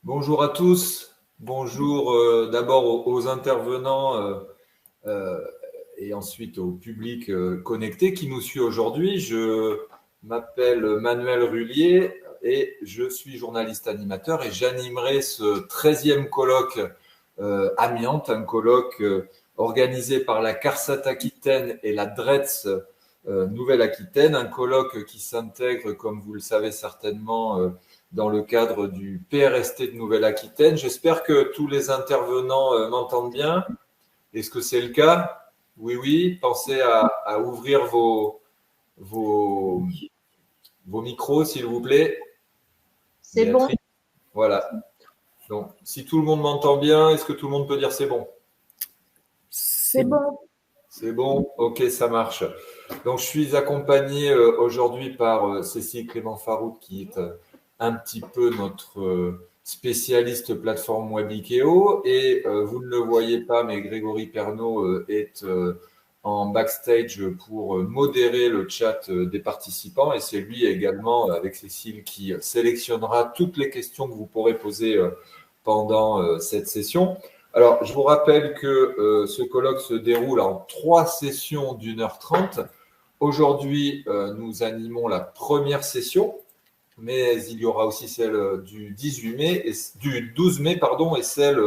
Bonjour à tous. Bonjour d'abord aux intervenants euh, et ensuite au public connecté qui nous suit aujourd'hui. Je m'appelle Manuel Rullier et je suis journaliste animateur et j'animerai ce 13e colloque amiante, un colloque organisé par la CARSAT Aquitaine et la DRETS Nouvelle-Aquitaine, un colloque qui s'intègre, comme vous le savez certainement, dans le cadre du PRST de Nouvelle-Aquitaine. J'espère que tous les intervenants m'entendent bien. Est-ce que c'est le cas? Oui, oui. Pensez à ouvrir vos, vos micros, s'il vous plaît. C'est bon, Béatrice. Voilà. Donc, si tout le monde m'entend bien, est-ce que tout le monde peut dire c'est bon? c'est bon. C'est bon? Ok, ça marche. Donc, je suis accompagné aujourd'hui par Cécile Clément-Farouk, qui est un petit peu notre spécialiste plateforme Webikeo. Et vous ne le voyez pas, mais Grégory Pernaut est en backstage pour modérer le chat des participants. Et c'est lui également, avec Cécile, qui sélectionnera toutes les questions que vous pourrez poser pendant cette session. Alors, je vous rappelle que ce colloque se déroule en 3 sessions d'1h30. Aujourd'hui, nous animons la première session, mais il y aura aussi celle du 18 mai et du 12 mai pardon, et celle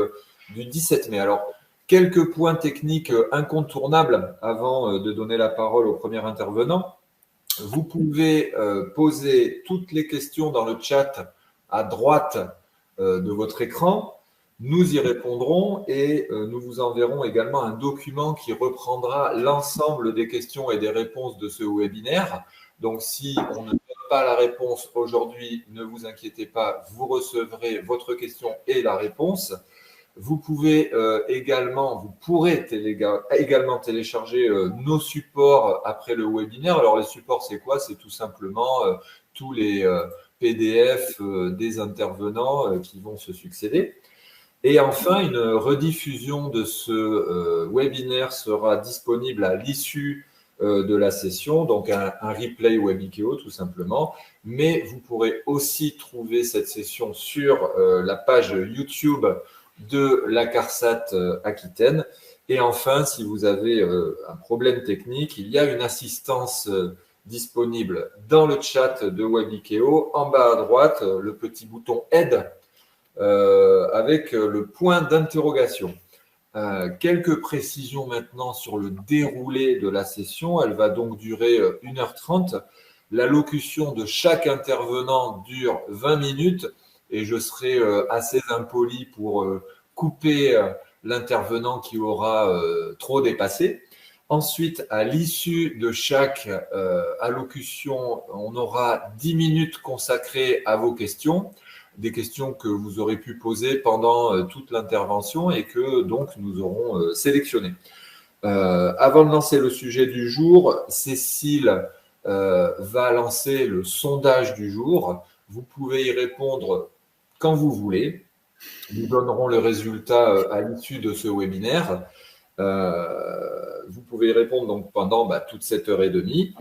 du 17 mai. Alors, quelques points techniques incontournables avant de donner la parole au premier intervenant. Vous pouvez poser toutes les questions dans le chat à droite de votre écran. Nous y répondrons et nous vous enverrons également un document qui reprendra l'ensemble des questions et des réponses de ce webinaire. Donc, si on ne donne pas la réponse aujourd'hui, ne vous inquiétez pas, vous recevrez votre question et la réponse. Vous pouvez vous pourrez également télécharger nos supports après le webinaire. Alors, les supports, c'est quoi? C'est tout simplement tous les PDF des intervenants qui vont se succéder. Et enfin, une rediffusion de ce webinaire sera disponible à l'issue de la session, donc un replay Webikeo tout simplement. Mais vous pourrez aussi trouver cette session sur la page YouTube de la CARSAT Aquitaine. Et enfin, si vous avez un problème technique, il y a une assistance disponible dans le chat de Webikeo, en bas à droite, le petit bouton aide avec le point d'interrogation. Quelques précisions maintenant sur le déroulé de la session. Elle va donc durer 1h30. L'allocution de chaque intervenant dure 20 minutes et je serai assez impoli pour couper l'intervenant qui aura trop dépassé. Ensuite, à l'issue de chaque allocution, on aura 10 minutes consacrées à vos questions, des questions que vous aurez pu poser pendant toute l'intervention et que donc nous aurons sélectionnées. Avant de lancer le sujet du jour, Cécile va lancer le sondage du jour. Vous pouvez y répondre quand vous voulez. Nous donnerons le résultat à l'issue de ce webinaire. Vous pouvez y répondre donc pendant toute cette heure et demie.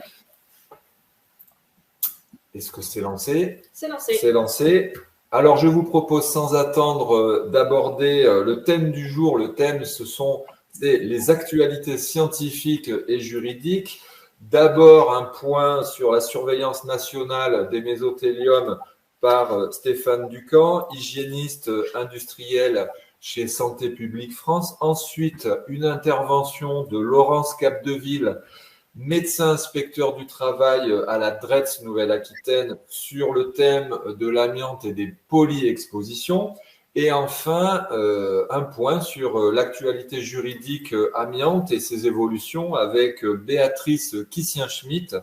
Est-ce que c'est lancé? C'est lancé. C'est lancé. Alors, je vous propose sans attendre d'aborder le thème du jour. Le thème, ce sont les actualités scientifiques et juridiques. D'abord, un point sur la surveillance nationale des mésothéliums par Stéphane Ducamp, hygiéniste industriel chez Santé publique France. Ensuite, une intervention de Laurence Capdeville, médecin inspecteur du travail à la DRETS Nouvelle-Aquitaine sur le thème de l'amiante et des polyexpositions. Et enfin, un point sur l'actualité juridique amiante et ses évolutions avec Béatrice Kissien-Schmitt,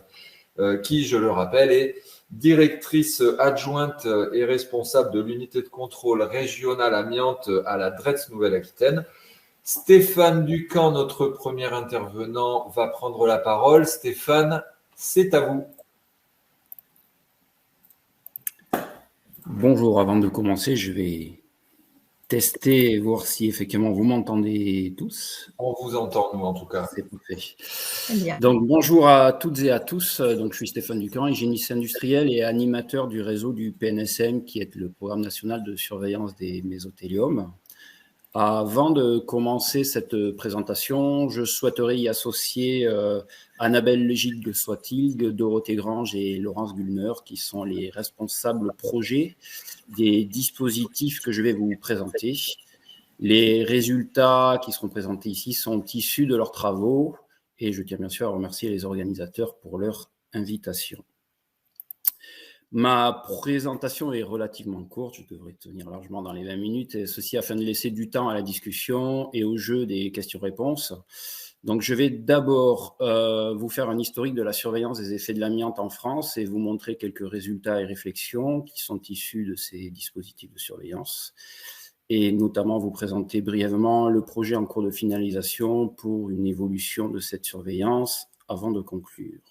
qui, je le rappelle, est directrice adjointe et responsable de l'unité de contrôle régionale amiante à la DRETS Nouvelle-Aquitaine. Stéphane Ducamp, notre premier intervenant, va prendre la parole. Stéphane, c'est à vous. Bonjour, avant de commencer, je vais tester et voir si effectivement vous m'entendez tous. On vous entend, nous, en tout cas. C'est parfait. Très bien. Donc, bonjour à toutes et à tous. Donc, je suis Stéphane Ducamp, hygiéniste industriel et animateur du réseau du PNSM, qui est le Programme national de surveillance des mésothéliums. Avant de commencer cette présentation, je souhaiterais y associer Annabelle Legide Soitilgue, Dorothée Grange et Laurence Gulner, qui sont les responsables projet des dispositifs que je vais vous présenter. Les résultats qui seront présentés ici sont issus de leurs travaux et je tiens bien sûr à remercier les organisateurs pour leur invitation. Ma présentation est relativement courte, je devrais tenir largement dans les 20 minutes, et ceci afin de laisser du temps à la discussion et au jeu des questions-réponses. Donc, je vais d'abord vous faire un historique de la surveillance des effets de l'amiante en France et vous montrer quelques résultats et réflexions qui sont issus de ces dispositifs de surveillance, et notamment vous présenter brièvement le projet en cours de finalisation pour une évolution de cette surveillance avant de conclure.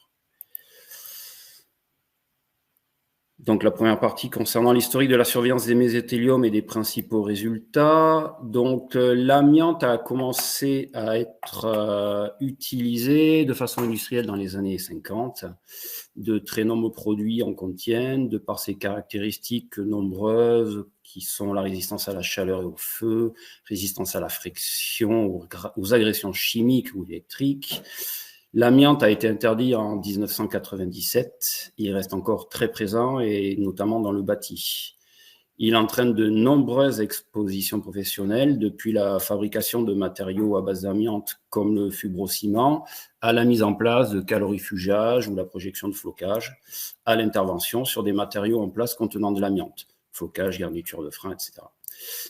Donc, la première partie concernant l'historique de la surveillance des mésothéliums et des principaux résultats. Donc, l'amiante a commencé à être utilisé de façon industrielle dans les années 50. De très nombreux produits en contiennent, de par ses caractéristiques nombreuses, qui sont la résistance à la chaleur et au feu, résistance à la friction, aux agressions chimiques ou électriques. L'amiante a été interdit en 1997. Il reste encore très présent, et notamment dans le bâti. Il entraîne de nombreuses expositions professionnelles, depuis la fabrication de matériaux à base d'amiante comme le fibrociment, à la mise en place de calorifugage ou la projection de flocage, à l'intervention sur des matériaux en place contenant de l'amiante, flocage, garniture de frein, etc.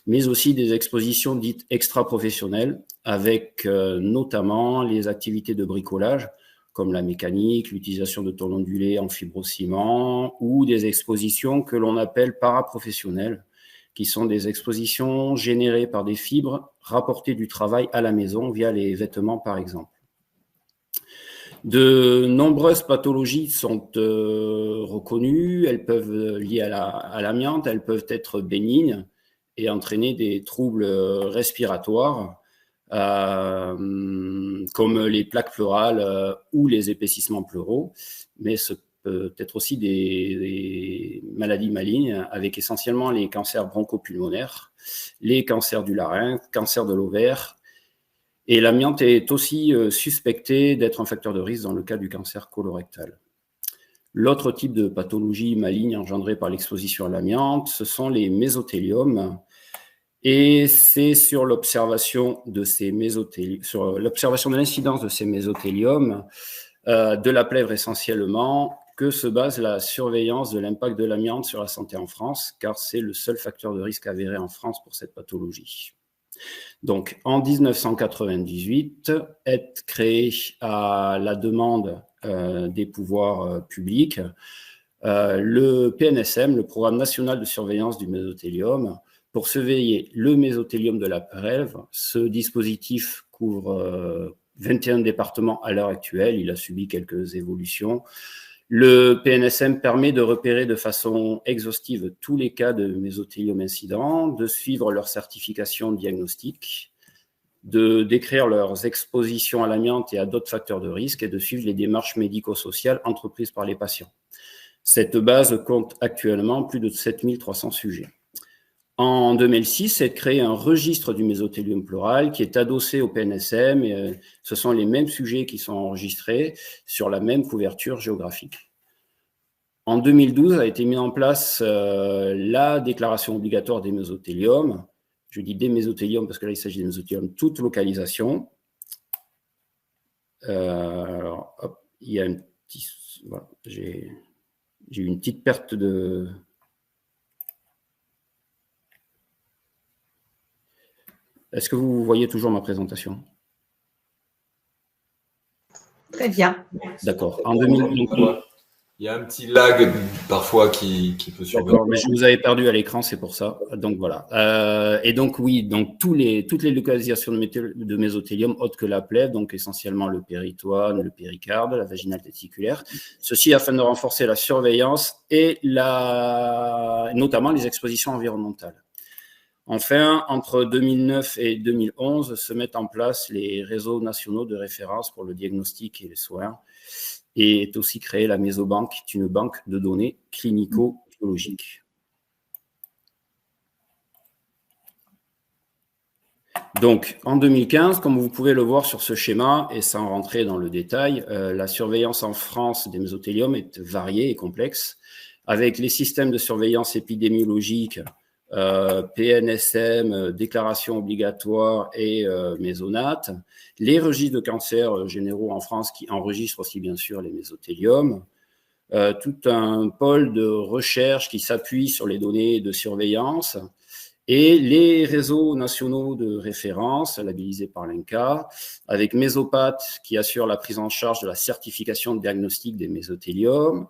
Mais aussi des expositions dites extra-professionnelles, avec notamment les activités de bricolage, comme la mécanique, l'utilisation de tôles ondulées en fibrociment, ou des expositions que l'on appelle paraprofessionnelles, qui sont des expositions générées par des fibres rapportées du travail à la maison via les vêtements, par exemple. De nombreuses pathologies sont reconnues. Elles peuvent liées à l'amiante, elles peuvent être bénignes et entraîner des troubles respiratoires, comme les plaques pleurales ou les épaississements pleuraux, mais ce peut être aussi des maladies malignes, avec essentiellement les cancers bronchopulmonaires, les cancers du larynx, cancer de l'ovaire, et l'amiante est aussi suspectée d'être un facteur de risque dans le cas du cancer colorectal. L'autre type de pathologie maligne engendrée par l'exposition à l'amiante, ce sont les mésothéliums. Et c'est sur l'observation de ces mésothéliums, sur l'observation de l'incidence de ces mésothéliums, de la plèvre essentiellement, que se base la surveillance de l'impact de l'amiante sur la santé en France, car c'est le seul facteur de risque avéré en France pour cette pathologie. Donc, en 1998, est créé à la demande des pouvoirs publics le PNSM, le Programme national de surveillance du mésothélium, pour surveiller le mésothélium de la plèvre. Ce dispositif couvre 21 départements à l'heure actuelle. Il a subi quelques évolutions. Le PNSM permet de repérer de façon exhaustive tous les cas de mésothélium incidents, de suivre leur certification diagnostique, de décrire leurs expositions à l'amiante et à d'autres facteurs de risque, et de suivre les démarches médico-sociales entreprises par les patients. Cette base compte actuellement plus de 7300 sujets. En 2006, est créé un registre du mésothélium pleural qui est adossé au PNSM, et ce sont les mêmes sujets qui sont enregistrés sur la même couverture géographique. En 2012 a été mise en place la déclaration obligatoire des mésothéliums. Je dis des mésothéliums parce que là, il s'agit des mésothéliums toute localisation. Alors, hop, il y a un petit... Voilà, j'ai eu une petite perte de... Est-ce que vous voyez toujours ma présentation? Très bien. D'accord. En 2012... Il y a un petit lag parfois qui peut survenir. D'accord, mais je vous avais perdu à l'écran, c'est pour ça. Donc voilà. Et donc oui, donc toutes les localisations de mésothélium autres que la plèvre, donc essentiellement le péritoine, le péricarde, la vaginale testiculaire. Ceci afin de renforcer la surveillance et notamment les expositions environnementales. Enfin, entre 2009 et 2011, se mettent en place les réseaux nationaux de référence pour le diagnostic et les soins, et est aussi créée la Mésobanque, qui est une banque de données clinico-biologiques. Donc, en 2015, comme vous pouvez le voir sur ce schéma, et sans rentrer dans le détail, la surveillance en France des mésothéliome est variée et complexe, avec les systèmes de surveillance épidémiologique, PNSM, déclaration obligatoire et Mésonat, les registres de cancers généraux en France qui enregistrent aussi bien sûr les mésothéliome, tout un pôle de recherche qui s'appuie sur les données de surveillance, et les réseaux nationaux de référence labellisés par l'INCa, avec Mésopat qui assure la prise en charge de la certification de diagnostic des mésothéliome,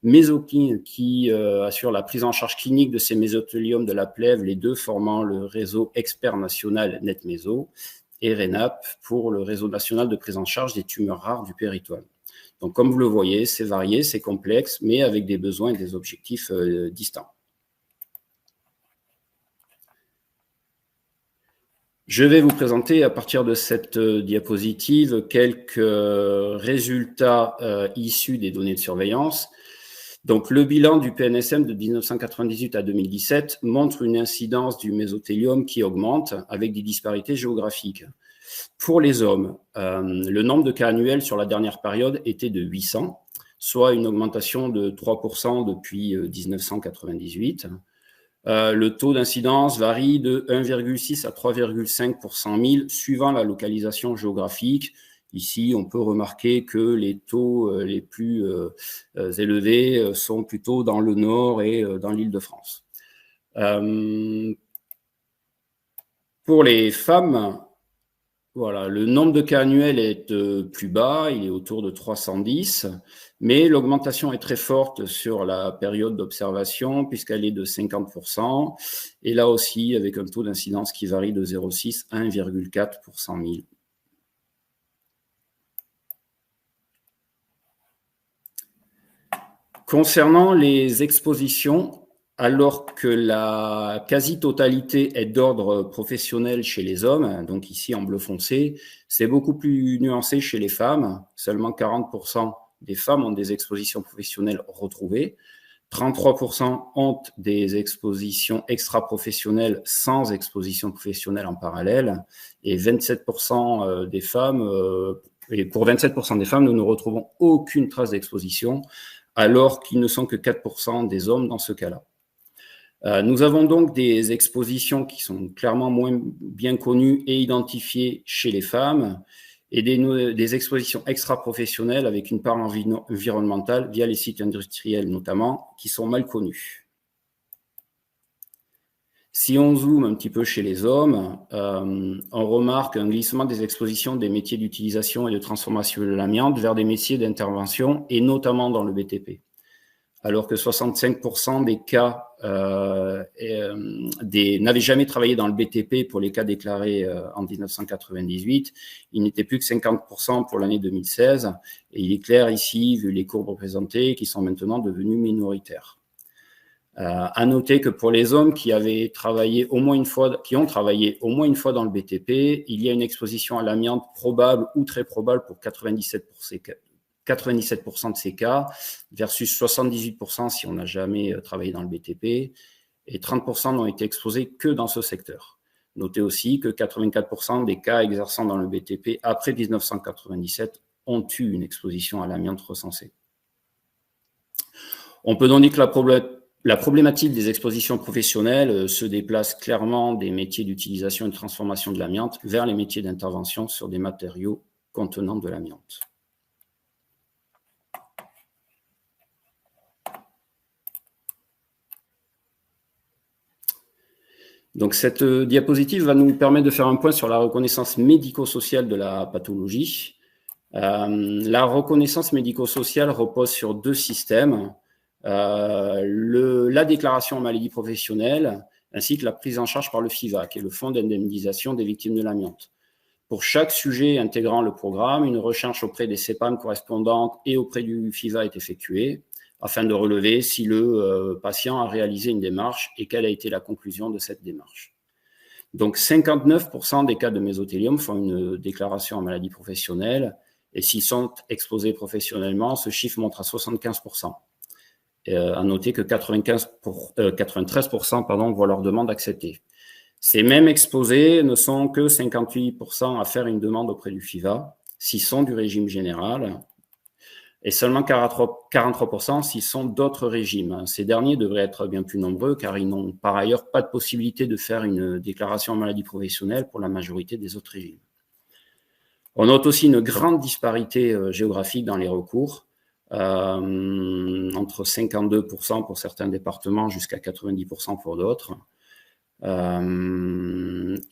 Mésoclin qui assure la prise en charge clinique de ces mésothéliome de la plèvre, les deux formant le réseau expert national NetMéso, et RENAP pour le réseau national de prise en charge des tumeurs rares du péritoine. Donc comme vous le voyez, c'est varié, c'est complexe, mais avec des besoins et des objectifs distants. Je vais vous présenter à partir de cette diapositive quelques résultats issus des données de surveillance. Donc, le bilan du PNSM de 1998 à 2017 montre une incidence du mésothéliome qui augmente avec des disparités géographiques. Pour les hommes, le nombre de cas annuels sur la dernière période était de 800, soit une augmentation de 3% depuis 1998. Le taux d'incidence varie de 1,6 à 3,5 pour 100 000 suivant la localisation géographique. Ici, on peut remarquer que les taux les plus élevés sont plutôt dans le nord et dans l'Île-de-France. Pour les femmes, voilà, le nombre de cas annuels est plus bas, il est autour de 310, mais l'augmentation est très forte sur la période d'observation puisqu'elle est de 50%, et là aussi avec un taux d'incidence qui varie de 0,6 à 1,4 pour 100 000. Concernant les expositions, alors que la quasi-totalité est d'ordre professionnel chez les hommes, donc ici en bleu foncé, c'est beaucoup plus nuancé chez les femmes. Seulement 40% des femmes ont des expositions professionnelles retrouvées. 33% ont des expositions extra-professionnelles sans exposition professionnelle en parallèle. Et 27% des femmes, et pour 27% des femmes, nous ne retrouvons aucune trace d'exposition, alors qu'ils ne sont que 4% des hommes dans ce cas-là. Nous avons donc des expositions qui sont clairement moins bien connues et identifiées chez les femmes, et des expositions extra-professionnelles avec une part environnementale via les sites industriels notamment, qui sont mal connues. Si on zoome un petit peu chez les hommes, on remarque un glissement des expositions des métiers d'utilisation et de transformation de l'amiante vers des métiers d'intervention, et notamment dans le BTP. Alors que 65% des cas n'avaient jamais travaillé dans le BTP pour les cas déclarés en 1998, il n'était plus que 50% pour l'année 2016, et il est clair ici, vu les courbes représentées, qui sont maintenant devenus minoritaires. À noter que pour les hommes qui avaient travaillé au moins une fois, qui ont travaillé au moins une fois dans le BTP, il y a une exposition à l'amiante probable ou très probable pour 97% de ces cas, versus 78% si on n'a jamais travaillé dans le BTP, et 30% n'ont été exposés que dans ce secteur. Notez aussi que 84% des cas exerçant dans le BTP après 1997 ont eu une exposition à l'amiante recensée. On peut donc dire que la problématique des expositions professionnelles se déplace clairement des métiers d'utilisation et de transformation de l'amiante vers les métiers d'intervention sur des matériaux contenant de l'amiante. Donc cette diapositive va nous permettre de faire un point sur la reconnaissance médico-sociale de la pathologie. La reconnaissance médico-sociale repose sur deux systèmes. La déclaration en maladie professionnelle, ainsi que la prise en charge par le FIVA, qui est le Fonds d'indemnisation des victimes de l'amiante. Pour chaque sujet intégrant le programme, une recherche auprès des CEPAM correspondantes et auprès du FIVA est effectuée, afin de relever si le patient a réalisé une démarche et quelle a été la conclusion de cette démarche. Donc, 59% des cas de mésothéliome font une déclaration en maladie professionnelle. Et s'ils sont exposés professionnellement, ce chiffre monte à 75%. À noter que 93% voient leur demande acceptée. Ces mêmes exposés ne sont que 58% à faire une demande auprès du FIVA, s'ils sont du régime général, et seulement 43% s'ils sont d'autres régimes. Ces derniers devraient être bien plus nombreux, car ils n'ont par ailleurs pas de possibilité de faire une déclaration en maladie professionnelle pour la majorité des autres régimes. On note aussi une grande disparité géographique dans les recours, entre 52% pour certains départements jusqu'à 90% pour d'autres.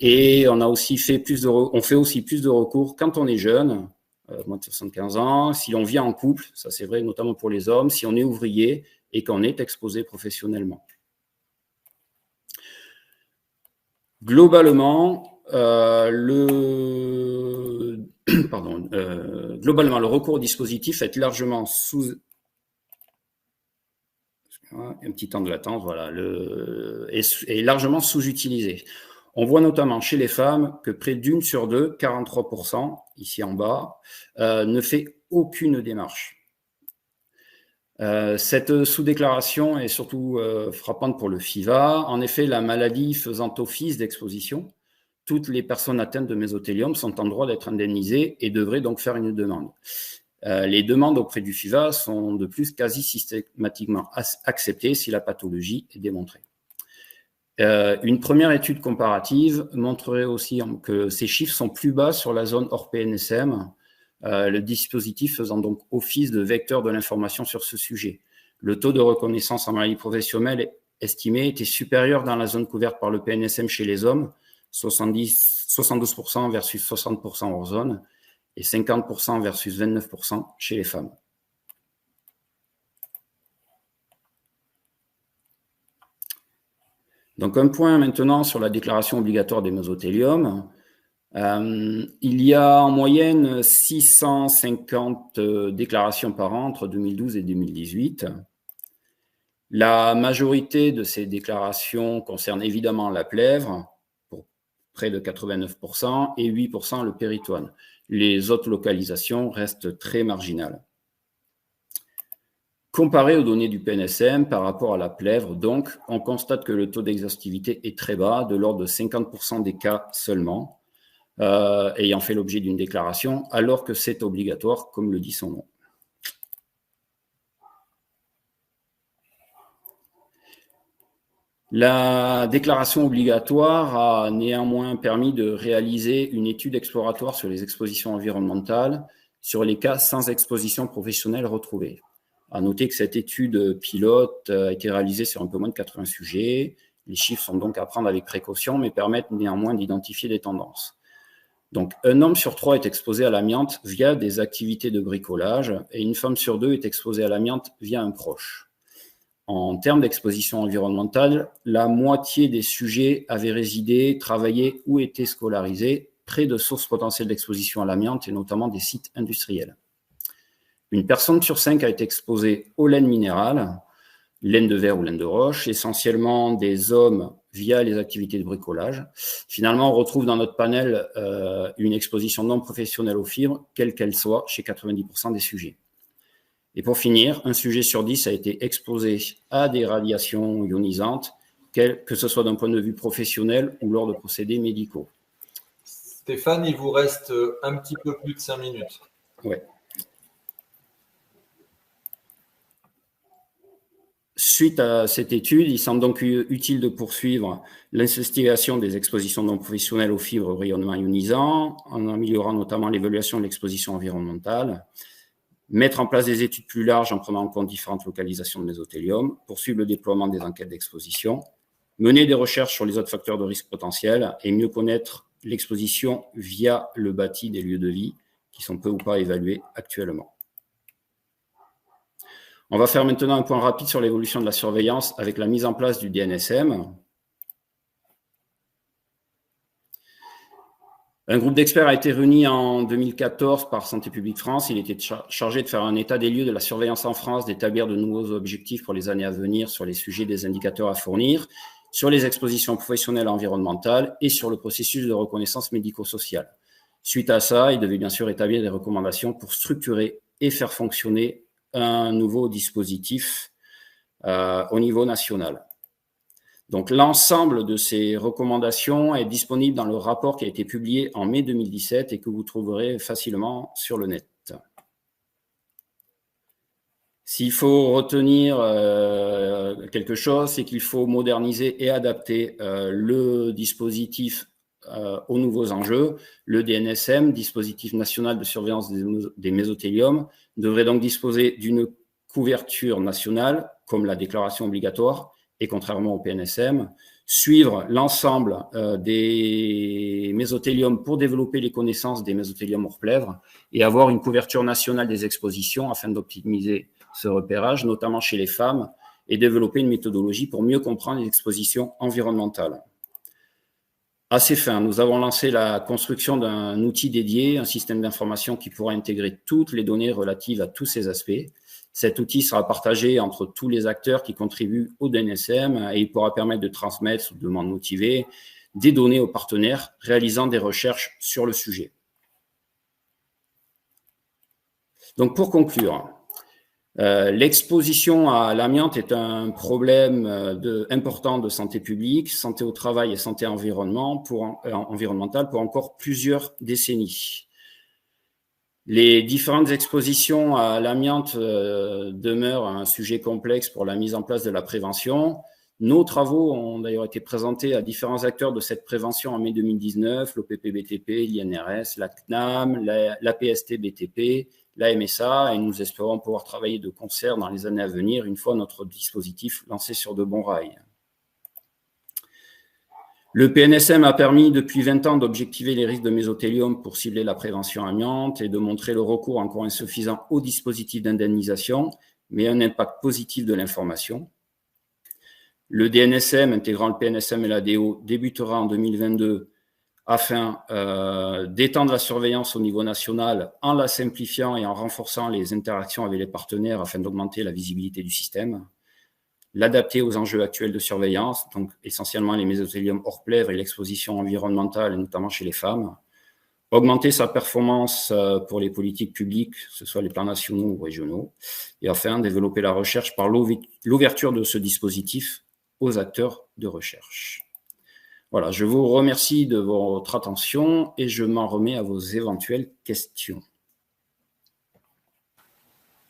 Et on fait aussi plus de recours quand on est jeune, moins de 75 ans, si on vit en couple, ça c'est vrai notamment pour les hommes, si on est ouvrier et qu'on est exposé professionnellement. Globalement, globalement, le recours au dispositif est largement un petit temps de latence, voilà, est largement sous-utilisé. On voit notamment chez les femmes que près d'une sur deux, 43%, ici en bas, ne fait aucune démarche. Cette sous-déclaration est surtout frappante pour le FIVA. En effet, la maladie faisant office d'exposition, toutes les personnes atteintes de mésothéliome sont en droit d'être indemnisées et devraient donc faire une demande. Les demandes auprès du FIVA sont de plus quasi systématiquement acceptées si la pathologie est démontrée. Une première étude comparative montrerait aussi que ces chiffres sont plus bas sur la zone hors PNSM, le dispositif faisant donc office de vecteur de l'information sur ce sujet. Le taux de reconnaissance en maladie professionnelle estimé était supérieur dans la zone couverte par le PNSM chez les hommes, 72% versus 60% hors zone, et 50% versus 29% chez les femmes. Donc, un point maintenant sur la déclaration obligatoire des mésothéliome. Il y a en moyenne 650 déclarations par an entre 2012 et 2018. La majorité de ces déclarations concernent évidemment la plèvre, pour près de 89%, et 8% le péritoine. Les autres localisations restent très marginales. Comparé aux données du PNSM par rapport à la plèvre, donc, on constate que le taux d'exhaustivité est très bas, de l'ordre de 50% des cas seulement, ayant fait l'objet d'une déclaration, alors que c'est obligatoire, comme le dit son nom. La déclaration obligatoire a néanmoins permis de réaliser une étude exploratoire sur les expositions environnementales sur les cas sans exposition professionnelle retrouvée. À noter que cette étude pilote a été réalisée sur un peu moins de 80 sujets. Les chiffres sont donc à prendre avec précaution, mais permettent néanmoins d'identifier des tendances. Donc, un homme sur 3 est exposé à l'amiante via des activités de bricolage et une femme sur 2 est exposée à l'amiante via un proche. En termes d'exposition environnementale, la moitié des sujets avaient résidé, travaillé ou été scolarisés près de sources potentielles d'exposition à l'amiante et notamment des sites industriels. Une personne sur 5 a été exposée aux laines minérales, laine de verre ou laine de roche, essentiellement des hommes via les activités de bricolage. Finalement, on retrouve dans notre panel une exposition non professionnelle aux fibres, quelle qu'elle soit, chez 90% des sujets. Et pour finir, un sujet sur 10 a été exposé à des radiations ionisantes, que ce soit d'un point de vue professionnel ou lors de procédés médicaux. Stéphane, il vous reste un petit peu plus de 5 minutes. Oui. Suite à cette étude, il semble donc utile de poursuivre l'investigation des expositions non professionnelles aux fibres au rayonnement ionisant, en améliorant notamment l'évaluation de l'exposition environnementale, mettre en place des études plus larges en prenant en compte différentes localisations de mésothéliome, poursuivre le déploiement des enquêtes d'exposition, mener des recherches sur les autres facteurs de risque potentiels et mieux connaître l'exposition via le bâti des lieux de vie qui sont peu ou pas évalués actuellement. On va faire maintenant un point rapide sur l'évolution de la surveillance avec la mise en place du DNSM. Un groupe d'experts a été réuni en 2014 par Santé publique France. Il était chargé de faire un état des lieux de la surveillance en France, d'établir de nouveaux objectifs pour les années à venir sur les sujets des indicateurs à fournir. sur les expositions professionnelles et environnementales et sur le processus de reconnaissance médico-sociale. Suite à ça, il devait bien sûr établir des recommandations pour structurer et faire fonctionner un nouveau dispositif au niveau national. Donc, l'ensemble de ces recommandations est disponible dans le rapport qui a été publié en mai 2017 et que vous trouverez facilement sur le net. S'il faut retenir quelque chose, c'est qu'il faut moderniser et adapter le dispositif aux nouveaux enjeux. Le DNSM, dispositif national de surveillance des mésothéliums, devrait donc disposer d'une couverture nationale, comme la déclaration obligatoire, et contrairement au PNSM, suivre l'ensemble des mésothéliums pour développer les connaissances des mésothéliums hors plèvre et avoir une couverture nationale des expositions afin d'optimiser ce repérage, notamment chez les femmes, et développer une méthodologie pour mieux comprendre les expositions environnementales. À ces fins, nous avons lancé la construction d'un outil dédié, un système d'information qui pourra intégrer toutes les données relatives à tous ces aspects. Cet outil sera partagé entre tous les acteurs qui contribuent au DNSM et il pourra permettre de transmettre, sous demande motivée, des données aux partenaires réalisant des recherches sur le sujet. Donc, pour conclure, l'exposition à l'amiante est un problème important de santé publique, santé au travail et santé environnementale pour encore plusieurs décennies. Les différentes expositions à l'amiante demeurent un sujet complexe pour la mise en place de la prévention. Nos travaux ont d'ailleurs été présentés à différents acteurs de cette prévention en mai 2019, l'OPP-BTP, l'INRS, la CNAM, la PST-BTP, la MSA, et nous espérons pouvoir travailler de concert dans les années à venir, une fois notre dispositif lancé sur de bons rails. Le PNSM a permis depuis 20 ans d'objectiver les risques de mésothéliome pour cibler la prévention amiante et de montrer le recours encore insuffisant au dispositif d'indemnisation, mais un impact positif de l'information. Le DNSM, intégrant le PNSM et l'ADO, débutera en 2022 afin d'étendre la surveillance au niveau national en la simplifiant et en renforçant les interactions avec les partenaires afin d'augmenter la visibilité du système, l'adapter aux enjeux actuels de surveillance, donc essentiellement les mésothéliums hors plèvre et l'exposition environnementale, et notamment chez les femmes, augmenter sa performance pour les politiques publiques, que ce soit les plans nationaux ou régionaux, et enfin développer la recherche par l'ouverture de ce dispositif aux acteurs de recherche. Voilà, je vous remercie de votre attention et je m'en remets à vos éventuelles questions.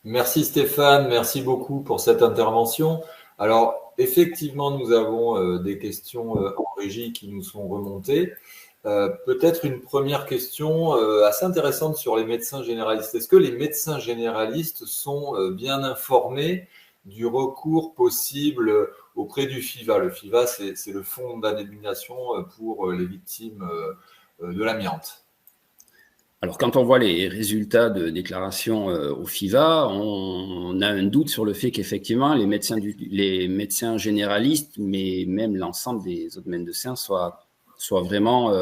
Merci Stéphane, merci beaucoup pour cette intervention. Alors, effectivement, nous avons des questions en régie qui nous sont remontées. Peut-être une première question assez intéressante sur les médecins généralistes. Est-ce que les médecins généralistes sont bien informés du recours possible auprès du FIVA? Le FIVA, c'est le fonds d'indemnisation pour les victimes de l'amiante. Alors, quand on voit les résultats de déclaration au FIVA, on a un doute sur le fait qu'effectivement, les médecins généralistes, mais même l'ensemble des autres médecins, soient vraiment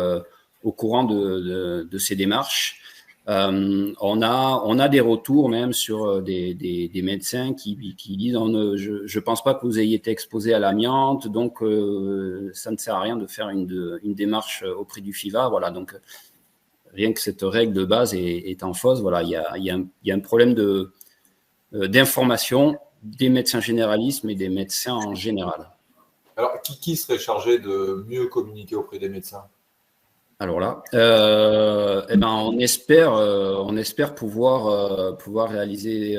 au courant de ces démarches. On a des retours même sur des médecins qui disent je pense pas que vous ayez été exposé à l'amiante, donc ça ne sert à rien de faire une démarche auprès du FIVA. Voilà, donc rien que cette règle de base est en fausse. Voilà, il y a un problème d'information des médecins généralistes mais des médecins en général. Alors, qui serait chargé de mieux communiquer auprès des médecins? Alors là, on espère pouvoir réaliser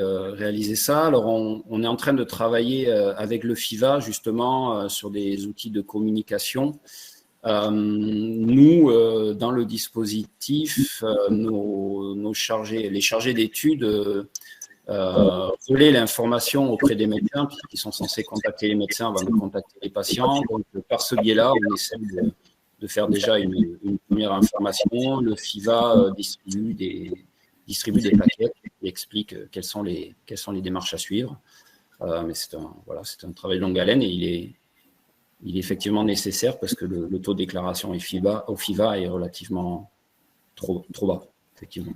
ça. Alors, on est en train de travailler avec le FIVA justement sur des outils de communication. Nous, dans le dispositif, les chargés d'études relaient l'information auprès des médecins, puisqu'ils sont censés contacter les médecins avant de contacter les patients. Donc, par ce biais-là, on essaie de faire déjà une première information. Le FIVA distribue des plaquettes et explique quelles sont les démarches à suivre. Mais c'est un travail de longue haleine et il est effectivement nécessaire parce que le taux de déclaration au FIVA est relativement trop bas, effectivement.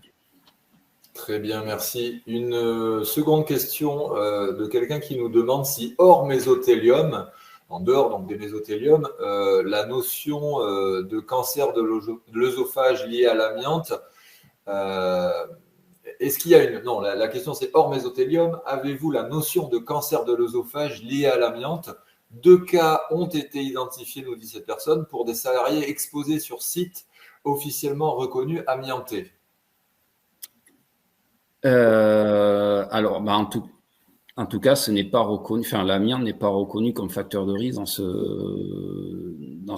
Très bien, merci. Une seconde question de quelqu'un qui nous demande si hors mésothélium, en dehors donc des mésothéliums, la notion de cancer de l'œsophage lié à l'amiante. Est-ce qu'il y a une… Non, la question c'est hors mésothélium. Avez-vous la notion de cancer de l'œsophage lié à l'amiante? 2 cas ont été identifiés, nous dit cette personne, pour des salariés exposés sur site officiellement reconnus amiantés. Alors, en tout cas, ce n'est pas reconnu. Enfin, l'amiante n'est pas reconnu comme facteur de risque dans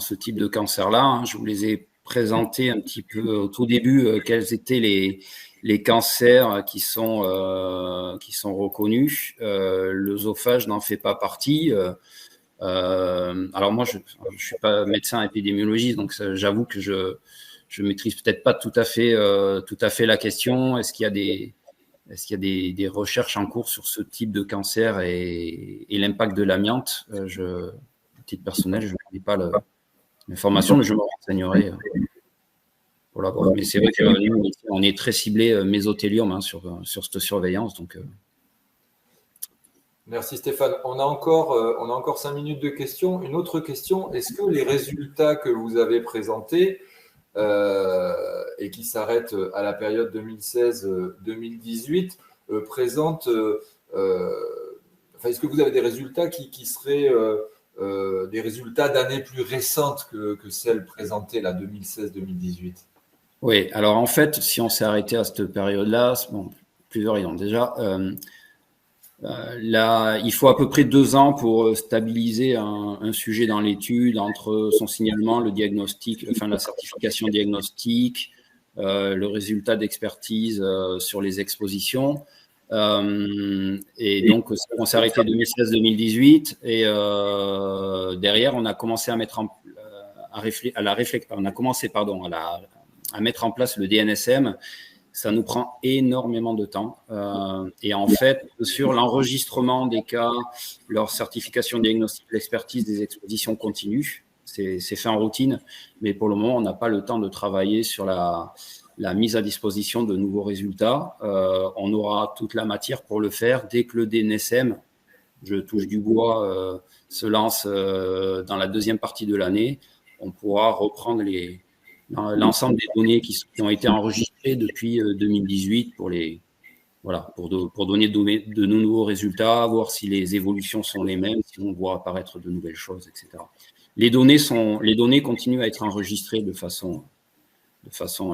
ce type de cancer-là, hein. Je vous les ai présentés un petit peu au tout début, quels étaient les cancers qui sont reconnus. L'œsophage n'en fait pas partie. Alors moi, je suis pas médecin épidémiologiste, donc j'avoue que je maîtrise peut-être pas tout à fait la question. Est-ce qu'il y a des recherches en cours sur ce type de cancer et l'impact de l'amiante? À titre personnel, je n'ai pas l'information, mais je me renseignerai pour l'avoir. Mais c'est vrai que nous, on est très ciblé mésothélium, hein, sur cette surveillance. Donc, Merci Stéphane. On a encore 5 minutes de questions. Une autre question, est-ce que les résultats que vous avez présentés et qui s'arrêtent à la période 2016-2018 présentent… est-ce que vous avez des résultats qui seraient des résultats d'années plus récentes que celles présentées, là, 2016-2018? Oui, alors en fait, si on s'est arrêté à cette période-là, bon, plusieurs raisons. Déjà, là, il faut à peu près 2 ans pour stabiliser un sujet dans l'étude entre son signalement, le diagnostic, enfin la certification diagnostique, le résultat d'expertise sur les expositions. Et donc, on s'est arrêté 2016-2018 et derrière, on a commencé à mettre à mettre en place le DNSM. Ça nous prend énormément de temps. Et en fait, sur l'enregistrement des cas, leur certification diagnostique, l'expertise des expositions continue. C'est fait en routine, mais pour le moment, on n'a pas le temps de travailler sur la mise à disposition de nouveaux résultats. On aura toute la matière pour le faire dès que le DNSM, je touche du bois, se lance dans la deuxième partie de l'année. On pourra reprendre l'ensemble des données qui ont été enregistrées depuis 2018 pour donner de nouveaux résultats, voir si les évolutions sont les mêmes, si on voit apparaître de nouvelles choses, etc. Les données continuent à être enregistrées de façon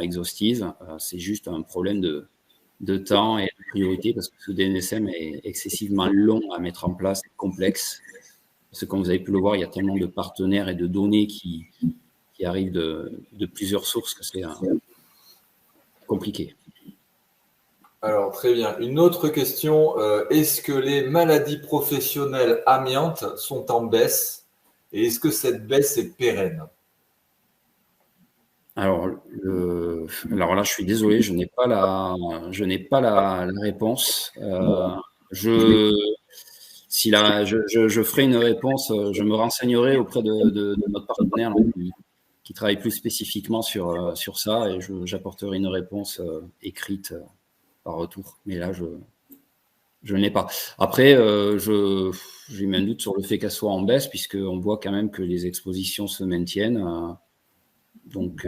exhaustive. C'est juste un problème de temps et de priorité parce que ce DNSM est excessivement long à mettre en place, complexe. Parce que comme vous avez pu le voir, il y a tellement de partenaires et de données qui arrivent de plusieurs sources que c'est compliqué. Alors, très bien. Une autre question, est-ce que les maladies professionnelles amiantes sont en baisse et est-ce que cette baisse est pérenne? Alors là, je suis désolé, je n'ai pas la réponse. Je ferai une réponse, je me renseignerai auprès de notre partenaire qui travaille plus spécifiquement sur ça et j'apporterai une réponse écrite par retour. Mais là, je ne l'ai pas. Après, j'ai mis un doute sur le fait qu'elle soit en baisse puisqu'on voit quand même que les expositions se maintiennent. Donc,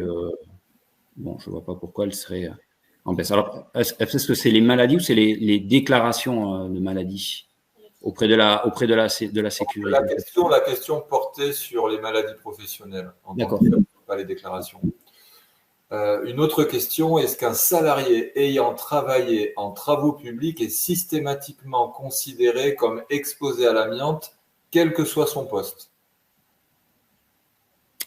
bon, je ne vois pas pourquoi elle serait en baisse. Alors, est-ce que c'est les maladies ou c'est les déclarations de maladies auprès de la sécurité? La question portait sur les maladies professionnelles, D'accord. Pas les déclarations. Une autre question, est-ce qu'un salarié ayant travaillé en travaux publics est systématiquement considéré comme exposé à l'amiante, quel que soit son poste?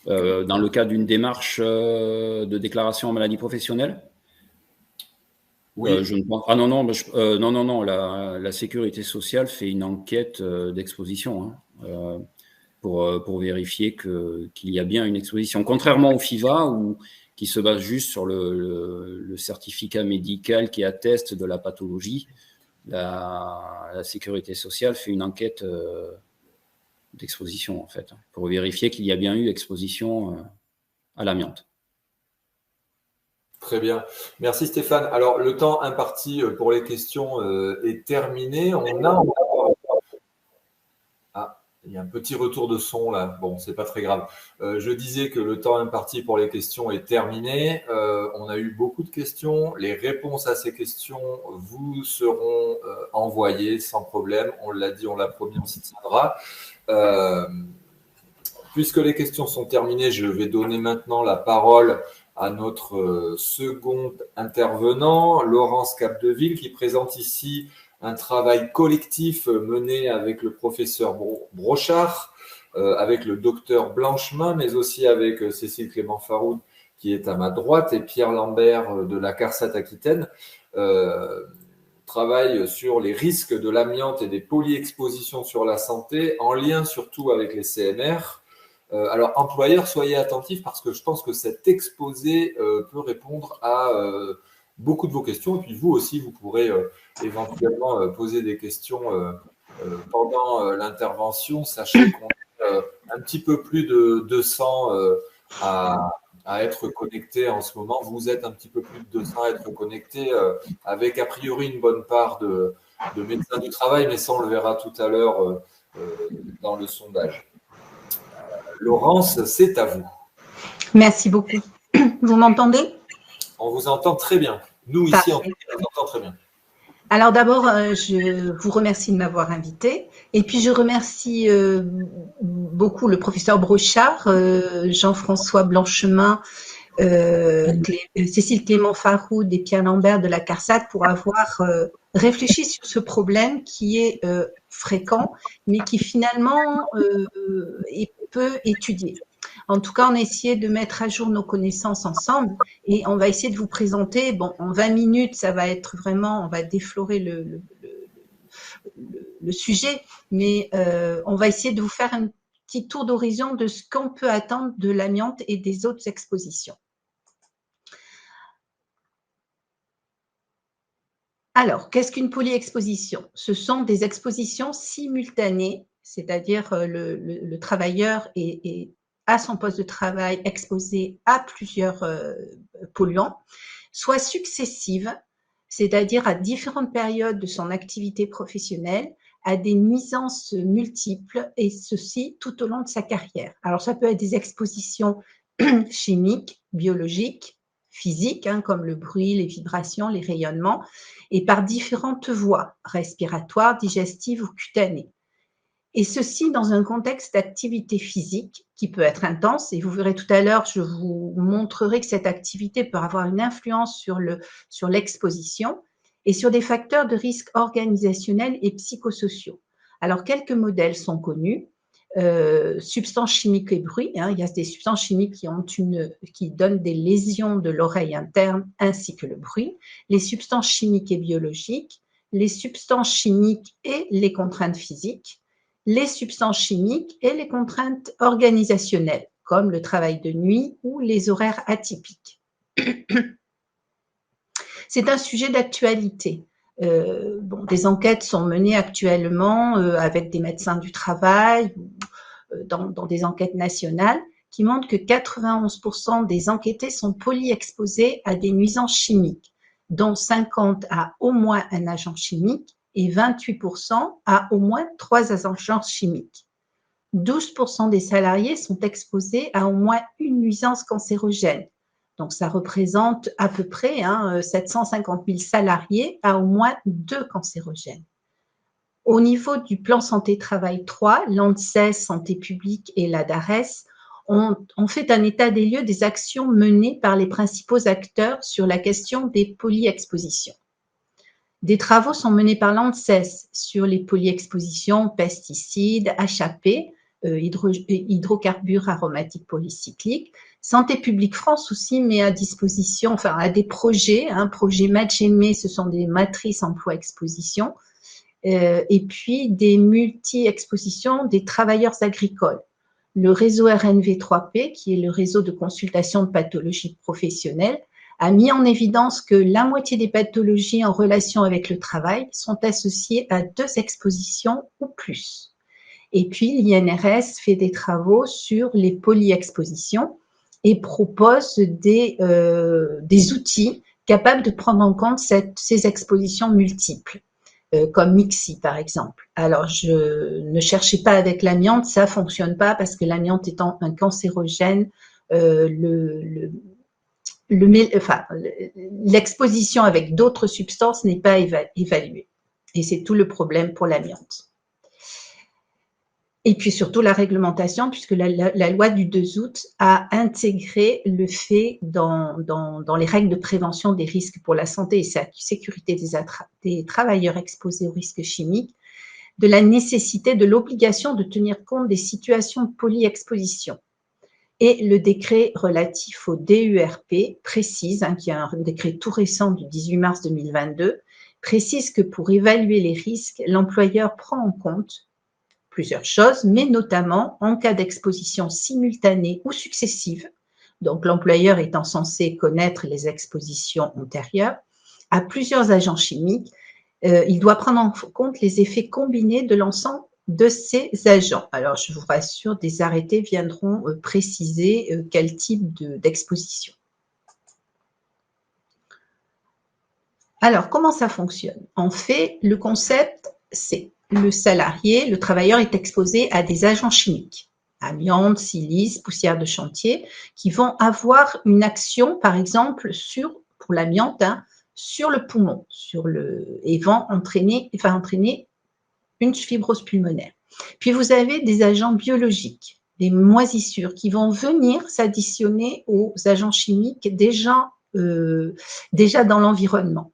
Dans le cas d'une démarche de déclaration en maladie professionnelle? Oui. Je ne pense. Ah non, non. La sécurité sociale fait une enquête d'exposition pour vérifier qu'il y a bien une exposition. Contrairement au FIVA, qui se base juste sur le certificat médical qui atteste de la pathologie, la sécurité sociale fait une enquête d'exposition, en fait, pour vérifier qu'il y a bien eu exposition à l'amiante. Très bien. Merci Stéphane. Alors, le temps imparti pour les questions est terminé. Il y y a un petit retour de son là. Bon, c'est pas très grave. Je disais que le temps imparti pour les questions est terminé. On a eu beaucoup de questions. Les réponses à ces questions vous seront envoyées sans problème. On l'a dit, on l'a promis, on s'y tiendra. Puisque les questions sont terminées, je vais donner maintenant la parole à notre second intervenant, Laurence Capdeville, qui présente ici un travail collectif mené avec le professeur Brochard, avec le docteur Blanchemin, mais aussi avec Cécile Clément-Faroud, qui est à ma droite, et Pierre Lambert de la CARSAT Aquitaine, travaille sur les risques de l'amiante et des polyexpositions sur la santé, en lien surtout avec les CMR. Alors, employeurs, soyez attentifs parce que je pense que cet exposé peut répondre à beaucoup de vos questions. Et puis, vous aussi, vous pourrez éventuellement poser des questions pendant l'intervention. Sachez qu'on est un petit peu plus de 200 à être connectés en ce moment. Vous êtes un petit peu plus de 200 à être connectés avec a priori une bonne part de médecins du travail, mais ça, on le verra tout à l'heure dans le sondage. Laurence, c'est à vous. Merci beaucoup. Vous m'entendez? On vous entend très bien. Nous, ici, on vous entend très bien. Alors d'abord, je vous remercie de m'avoir invité. Et puis, je remercie beaucoup le professeur Brochard, Jean-François Blanchemin, Cécile Clément-Faroud et Pierre Lambert de la CARSAT pour avoir réfléchi sur ce problème qui est fréquent, mais qui finalement est peu étudié. En tout cas, on a essayé de mettre à jour nos connaissances ensemble et on va essayer de vous présenter, bon, en 20 minutes, ça va être vraiment, on va déflorer le sujet, mais on va essayer de vous faire un petit tour d'horizon de ce qu'on peut attendre de l'amiante et des autres expositions. Alors, qu'est-ce qu'une polyexposition? Ce sont des expositions simultanées, c'est-à-dire le travailleur est à son poste de travail exposé à plusieurs polluants, soit successives, c'est-à-dire à différentes périodes de son activité professionnelle, à des nuisances multiples, et ceci tout au long de sa carrière. Alors, ça peut être des expositions chimiques, biologiques, physiques, comme le bruit, les vibrations, les rayonnements, et par différentes voies, respiratoires, digestives ou cutanées. Et ceci dans un contexte d'activité physique qui peut être intense. Et vous verrez tout à l'heure, je vous montrerai que cette activité peut avoir une influence sur l'exposition et sur des facteurs de risque organisationnels et psychosociaux. Alors, quelques modèles sont connus. Substances chimiques et bruit. Il y a des substances chimiques qui donnent des lésions de l'oreille interne ainsi que le bruit. Les substances chimiques et biologiques, les substances chimiques et les contraintes physiques, les substances chimiques et les contraintes organisationnelles, comme le travail de nuit ou les horaires atypiques. C'est un sujet d'actualité. Des enquêtes sont menées actuellement avec des médecins du travail, dans des enquêtes nationales, qui montrent que 91% des enquêtés sont polyexposés à des nuisances chimiques, dont 50% à au moins un agent chimique et 28% à au moins 3 agents chimiques. 12% des salariés sont exposés à au moins une nuisance cancérogène. Donc, ça représente à peu près 750 000 salariés à au moins 2 cancérogènes. Au niveau du plan santé-travail 3, l'ANSES, Santé publique et l'ADARES ont fait un état des lieux des actions menées par les principaux acteurs sur la question des polyexpositions. Des travaux sont menés par l'ANSES sur les polyexpositions, pesticides, HAP, hydrocarbures aromatiques polycycliques. Santé publique France aussi met à disposition, à des projets, projet MATCHEME, ce sont des matrices emploi-exposition, et puis des multi-expositions des travailleurs agricoles. Le réseau RNV3P, qui est le réseau de consultation de pathologies professionnelles, a mis en évidence que la moitié des pathologies en relation avec le travail sont associées à 2 expositions ou plus. Et puis, l'INRS fait des travaux sur les polyexpositions et propose des outils capables de prendre en compte ces expositions multiples. comme MIXI par exemple. Alors, ne cherchez pas avec l'amiante, ça fonctionne pas parce que l'amiante étant un cancérogène, l'exposition avec d'autres substances n'est pas évaluée. Et c'est tout le problème pour l'amiante. Et puis surtout la réglementation, puisque la loi du 2 août a intégré le fait dans les règles de prévention des risques pour la santé et la sécurité des travailleurs exposés aux risques chimiques, de la nécessité, de l'obligation de tenir compte des situations de polyexposition. Et le décret relatif au DURP précise, qui est un décret tout récent du 18 mars 2022, précise que pour évaluer les risques, l'employeur prend en compte plusieurs choses, mais notamment en cas d'exposition simultanée ou successive, donc l'employeur étant censé connaître les expositions antérieures, à plusieurs agents chimiques, il doit prendre en compte les effets combinés de l'ensemble de ces agents. Alors, je vous rassure, des arrêtés viendront préciser quel type d'exposition. Alors, comment ça fonctionne? En fait, le concept, c'est le salarié, le travailleur est exposé à des agents chimiques, amiante, silice, poussière de chantier, qui vont avoir une action, par exemple, pour l'amiante, sur le poumon, et vont entraîner une fibrose pulmonaire. Puis vous avez des agents biologiques, des moisissures, qui vont venir s'additionner aux agents chimiques déjà dans l'environnement.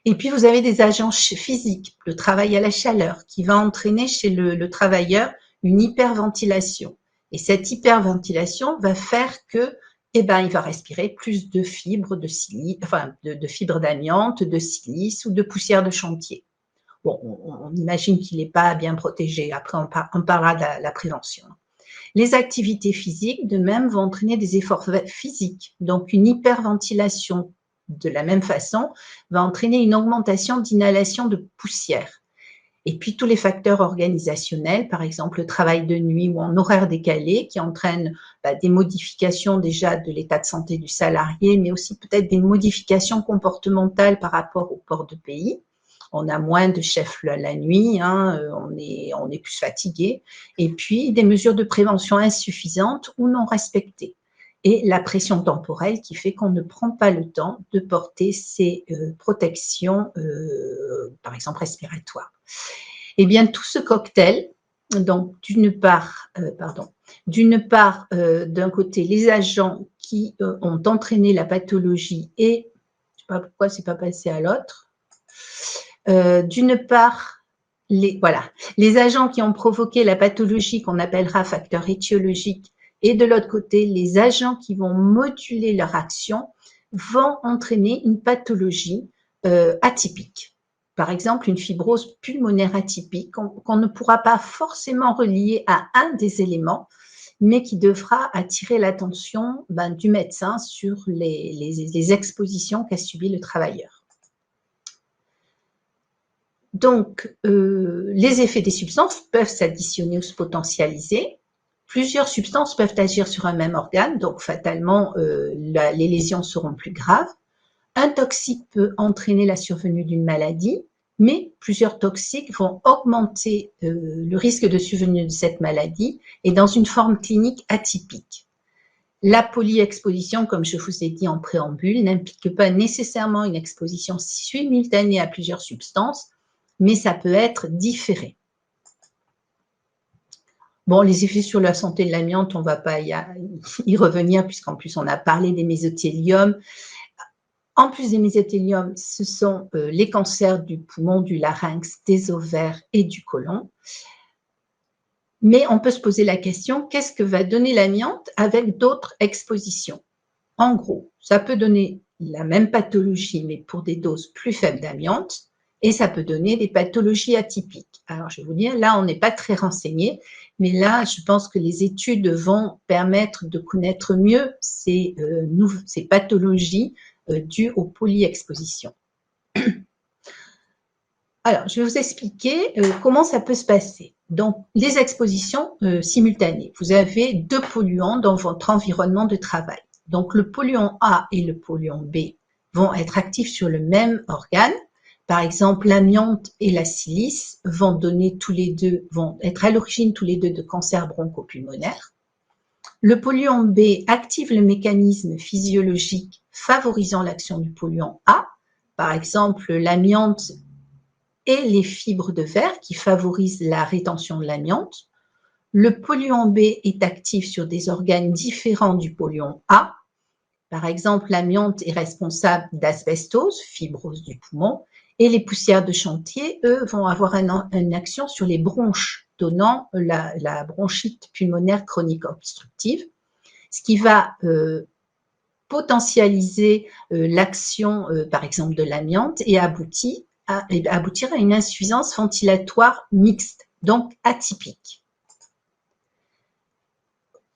Et puis, vous avez des agents physiques, le travail à la chaleur, qui va entraîner chez le travailleur une hyperventilation. Et cette hyperventilation va faire que, il va respirer plus de fibres de fibres d'amiante, de silice ou de poussière de chantier. Bon, on imagine qu'il n'est pas bien protégé. Après, on parlera de la prévention. Les activités physiques, de même, vont entraîner des efforts physiques, donc une hyperventilation de la même façon, va entraîner une augmentation d'inhalation de poussière. Et puis, tous les facteurs organisationnels, par exemple le travail de nuit ou en horaire décalé, qui entraînent des modifications déjà de l'état de santé du salarié, mais aussi peut-être des modifications comportementales par rapport au port de pays. On a moins de chefs la nuit, on est plus fatigué. Et puis, des mesures de prévention insuffisantes ou non respectées. Et la pression temporelle qui fait qu'on ne prend pas le temps de porter ces protections, par exemple respiratoires. Eh bien, tout ce cocktail, donc d'une part, d'un côté, les agents qui ont entraîné la pathologie et, je ne sais pas pourquoi c'est pas passé à l'autre, d'une part, les agents qui ont provoqué la pathologie qu'on appellera facteur étiologique, et de l'autre côté, les agents qui vont moduler leur action vont entraîner une pathologie atypique. Par exemple, une fibrose pulmonaire atypique qu'on ne pourra pas forcément relier à un des éléments, mais qui devra attirer l'attention du médecin sur les expositions qu'a subies le travailleur. Donc, les effets des substances peuvent s'additionner ou se potentialiser. Plusieurs substances peuvent agir sur un même organe, donc fatalement, les lésions seront plus graves. Un toxique peut entraîner la survenue d'une maladie, mais plusieurs toxiques vont augmenter le risque de survenue de cette maladie et dans une forme clinique atypique. La polyexposition, comme je vous ai dit en préambule, n'implique pas nécessairement une exposition simultanée à plusieurs substances, mais ça peut être différé. Bon, les effets sur la santé de l'amiante, on ne va pas y revenir, puisqu'en plus, on a parlé des mésothéliums. En plus des mésothéliums, ce sont les cancers du poumon, du larynx, des ovaires et du côlon. Mais on peut se poser la question, qu'est-ce que va donner l'amiante avec d'autres expositions? En gros, ça peut donner la même pathologie, mais pour des doses plus faibles d'amiante, et ça peut donner des pathologies atypiques. Alors, je vais vous dire, là, on n'est pas très renseigné, mais là, je pense que les études vont permettre de connaître mieux ces pathologies dues aux polyexpositions. Alors, je vais vous expliquer comment ça peut se passer. Donc, les expositions simultanées. Vous avez deux polluants dans votre environnement de travail. Donc, le polluant A et le polluant B vont être actifs sur le même organe, Par exemple, l'amiante et la silice vont être à l'origine tous les deux de cancers bronchopulmonaires. Le polluant B active le mécanisme physiologique favorisant l'action du polluant A, par exemple l'amiante et les fibres de verre qui favorisent la rétention de l'amiante. Le polluant B est actif sur des organes différents du polluant A. Par exemple, l'amiante est responsable d'asbestose, fibrose du poumon, et les poussières de chantier, eux, vont avoir une action sur les bronches, donnant la bronchite pulmonaire chronique obstructive, ce qui va potentialiser l'action, par exemple, de l'amiante et aboutir à une insuffisance ventilatoire mixte, donc atypique.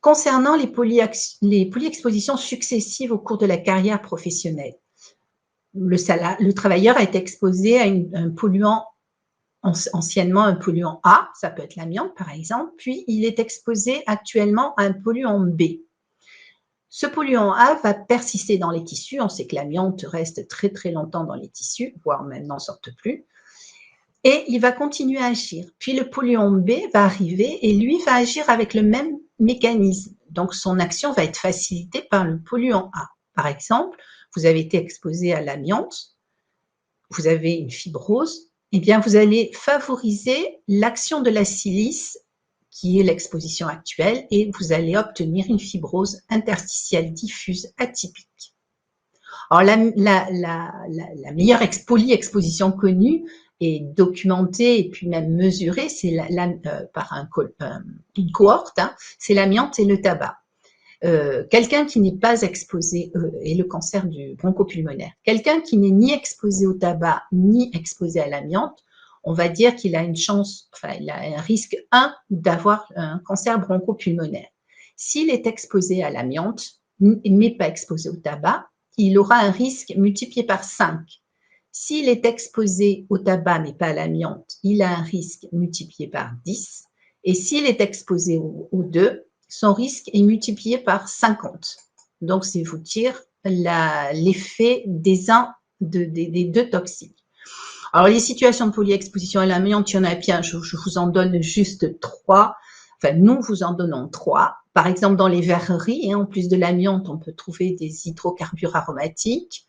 Concernant les polyexpositions successives au cours de la carrière professionnelle, le travailleur a été exposé à un polluant, anciennement un polluant A, ça peut être l'amiante par exemple, puis il est exposé actuellement à un polluant B. Ce polluant A va persister dans les tissus, on sait que l'amiante reste très très longtemps dans les tissus, voire même n'en sorte plus, et il va continuer à agir. Puis le polluant B va arriver et lui va agir avec le même mécanisme. Donc, son action va être facilitée par le polluant A. Par exemple, vous avez été exposé à l'amiante, vous avez une fibrose, eh bien, vous allez favoriser l'action de la silice, qui est l'exposition actuelle, et vous allez obtenir une fibrose interstitielle diffuse atypique. Alors, la meilleure polyexposition connue et documentée et puis même mesurée, c'est par une cohorte, hein, c'est l'amiante et le tabac. Quelqu'un qui n'est pas exposé, et le cancer du bronchopulmonaire, quelqu'un qui n'est ni exposé au tabac ni exposé à l'amiante, on va dire qu'il a une chance, enfin, il a un risque 1 d'avoir un cancer bronchopulmonaire. S'il est exposé à l'amiante, mais pas exposé au tabac, il aura un risque multiplié par 5. S'il est exposé au tabac, mais pas à l'amiante, il a un risque multiplié par 10. Et s'il est exposé aux deux, son risque est multiplié par 50. Donc, c'est vous dire l'effet des deux toxiques. Alors, les situations de polyexposition à l'amiante, il y en a bien, je vous en donne juste 3. Enfin, nous vous en donnons 3. Par exemple, dans les verreries, en plus de l'amiante, on peut trouver des hydrocarbures aromatiques,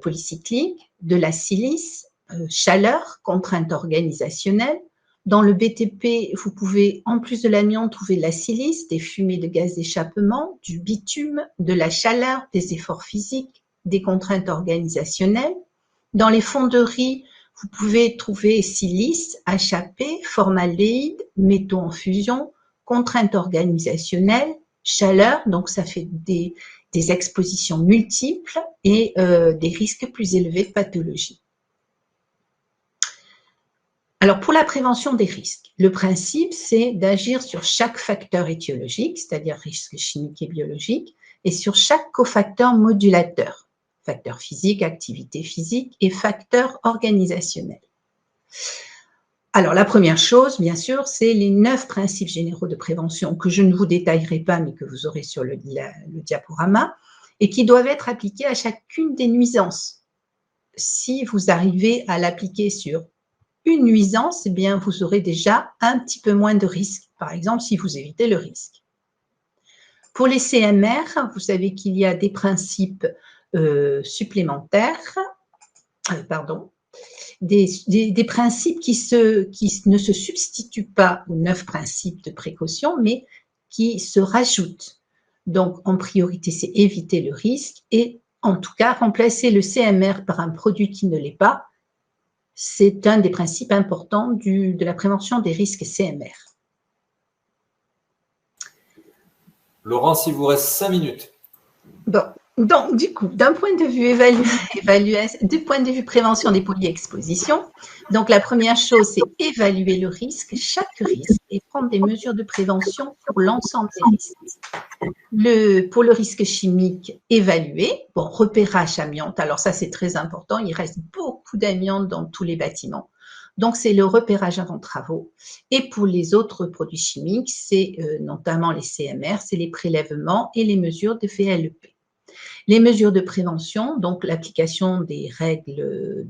polycycliques, de la silice, chaleur, contrainte organisationnelle. Dans le BTP, vous pouvez, en plus de l'amiante, trouver de la silice, des fumées de gaz d'échappement, du bitume, de la chaleur, des efforts physiques, des contraintes organisationnelles. Dans les fonderies, vous pouvez trouver silice, HAP, formaldéhyde, métaux en fusion, contraintes organisationnelles, chaleur, donc ça fait des expositions multiples et des risques plus élevés de pathologie. Alors, pour la prévention des risques, le principe, c'est d'agir sur chaque facteur étiologique, c'est-à-dire risque chimique et biologique, et sur chaque cofacteur modulateur, facteur physique, activité physique et facteur organisationnel. Alors, la première chose, bien sûr, c'est les 9 principes généraux de prévention que je ne vous détaillerai pas, mais que vous aurez sur le diaporama, et qui doivent être appliqués à chacune des nuisances. Si vous arrivez à l'appliquer sur une nuisance, eh bien, vous aurez déjà un petit peu moins de risques, par exemple, si vous évitez le risque. Pour les CMR, vous savez qu'il y a des principes supplémentaires, des principes qui ne se substituent pas aux 9 principes de précaution, mais qui se rajoutent. Donc, en priorité, c'est éviter le risque et, en tout cas, remplacer le CMR par un produit qui ne l'est pas. C'est un des principes importants de la prévention des risques CMR. Laurent, il vous reste 5 minutes. Bon, donc du coup, d'un point de vue du point de vue prévention des polyexpositions, donc la première chose, c'est évaluer le risque, chaque risque, et prendre des mesures de prévention pour l'ensemble des risques. Pour le risque chimique, évaluer, bon, repérage amiante, alors ça c'est très important, il reste beaucoup d'amiante dans tous les bâtiments, donc c'est le repérage avant travaux. Et pour les autres produits chimiques, c'est notamment les CMR, c'est les prélèvements et les mesures de VLEP. Les mesures de prévention, donc l'application des règles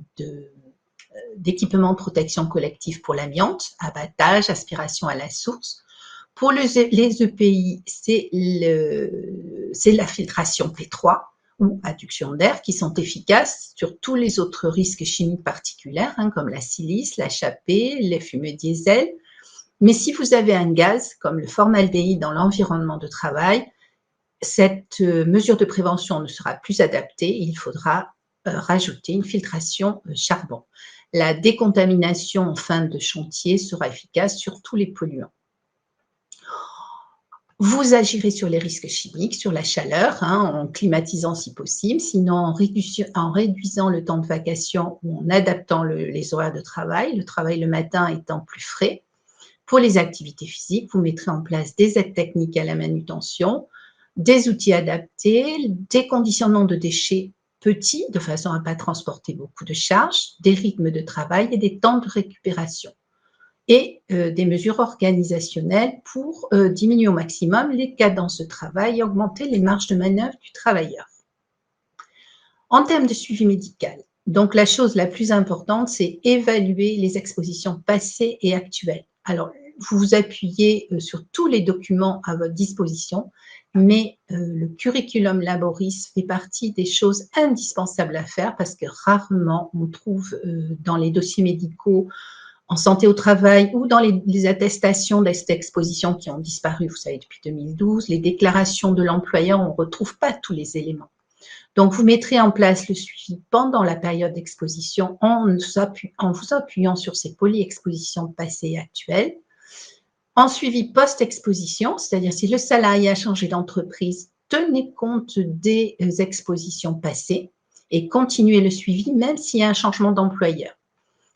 d'équipements de protection collective pour l'amiante, abattage, aspiration à la source. Pour les EPI, c'est la filtration P3 ou adduction d'air qui sont efficaces sur tous les autres risques chimiques particuliers, comme la silice, l'HAP, les fumées diesel. Mais si vous avez un gaz comme le formaldéhyde dans l'environnement de travail, cette mesure de prévention ne sera plus adaptée. Il faudra rajouter une filtration charbon. La décontamination en fin de chantier sera efficace sur tous les polluants. Vous agirez sur les risques chimiques, sur la chaleur, en climatisant si possible, sinon en réduisant le temps de vacation ou en adaptant les horaires de travail, le travail le matin étant plus frais. Pour les activités physiques, vous mettrez en place des aides techniques à la manutention, des outils adaptés, des conditionnements de déchets petits, de façon à ne pas transporter beaucoup de charges, des rythmes de travail et des temps de récupération. Et des mesures organisationnelles pour diminuer au maximum les cadences de travail et augmenter les marges de manœuvre du travailleur. En termes de suivi médical, donc la chose la plus importante, c'est évaluer les expositions passées et actuelles. Alors, vous vous appuyez sur tous les documents à votre disposition, mais le curriculum laboris fait partie des choses indispensables à faire parce que rarement on trouve dans les dossiers médicaux en santé au travail ou dans les attestations d'exposition qui ont disparu, vous savez, depuis 2012, les déclarations de l'employeur, on ne retrouve pas tous les éléments. Donc, vous mettrez en place le suivi pendant la période d'exposition en vous appuyant sur ces polyexpositions passées et actuelles. En suivi post-exposition, c'est-à-dire si le salarié a changé d'entreprise, tenez compte des expositions passées et continuez le suivi même s'il y a un changement d'employeur.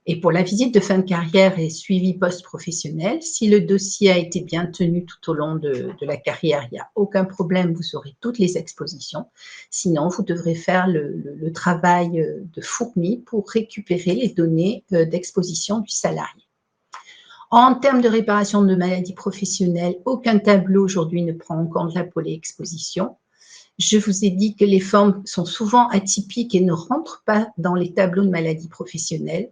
Et pour la visite de fin de carrière et suivi post-professionnel, si le dossier a été bien tenu tout au long de la carrière, il n'y a aucun problème, vous aurez toutes les expositions. Sinon, vous devrez faire le travail de fourmi pour récupérer les données d'exposition du salarié. En termes de réparation de maladies professionnelles, aucun tableau aujourd'hui ne prend en compte la polyexposition. Je vous ai dit que les formes sont souvent atypiques et ne rentrent pas dans les tableaux de maladies professionnelles.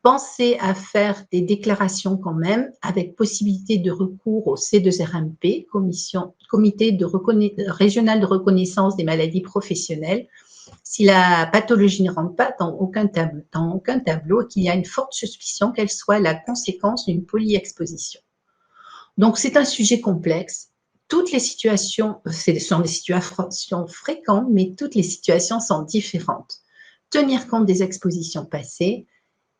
Pensez à faire des déclarations quand même avec possibilité de recours au C2RMP, Comité régional de reconnaissance des maladies professionnelles, si la pathologie ne rentre pas dans aucun tableau et qu'il y a une forte suspicion qu'elle soit la conséquence d'une polyexposition. Donc, c'est un sujet complexe. Toutes les situations, ce sont des situations fréquentes, mais toutes les situations sont différentes. Tenir compte des expositions passées,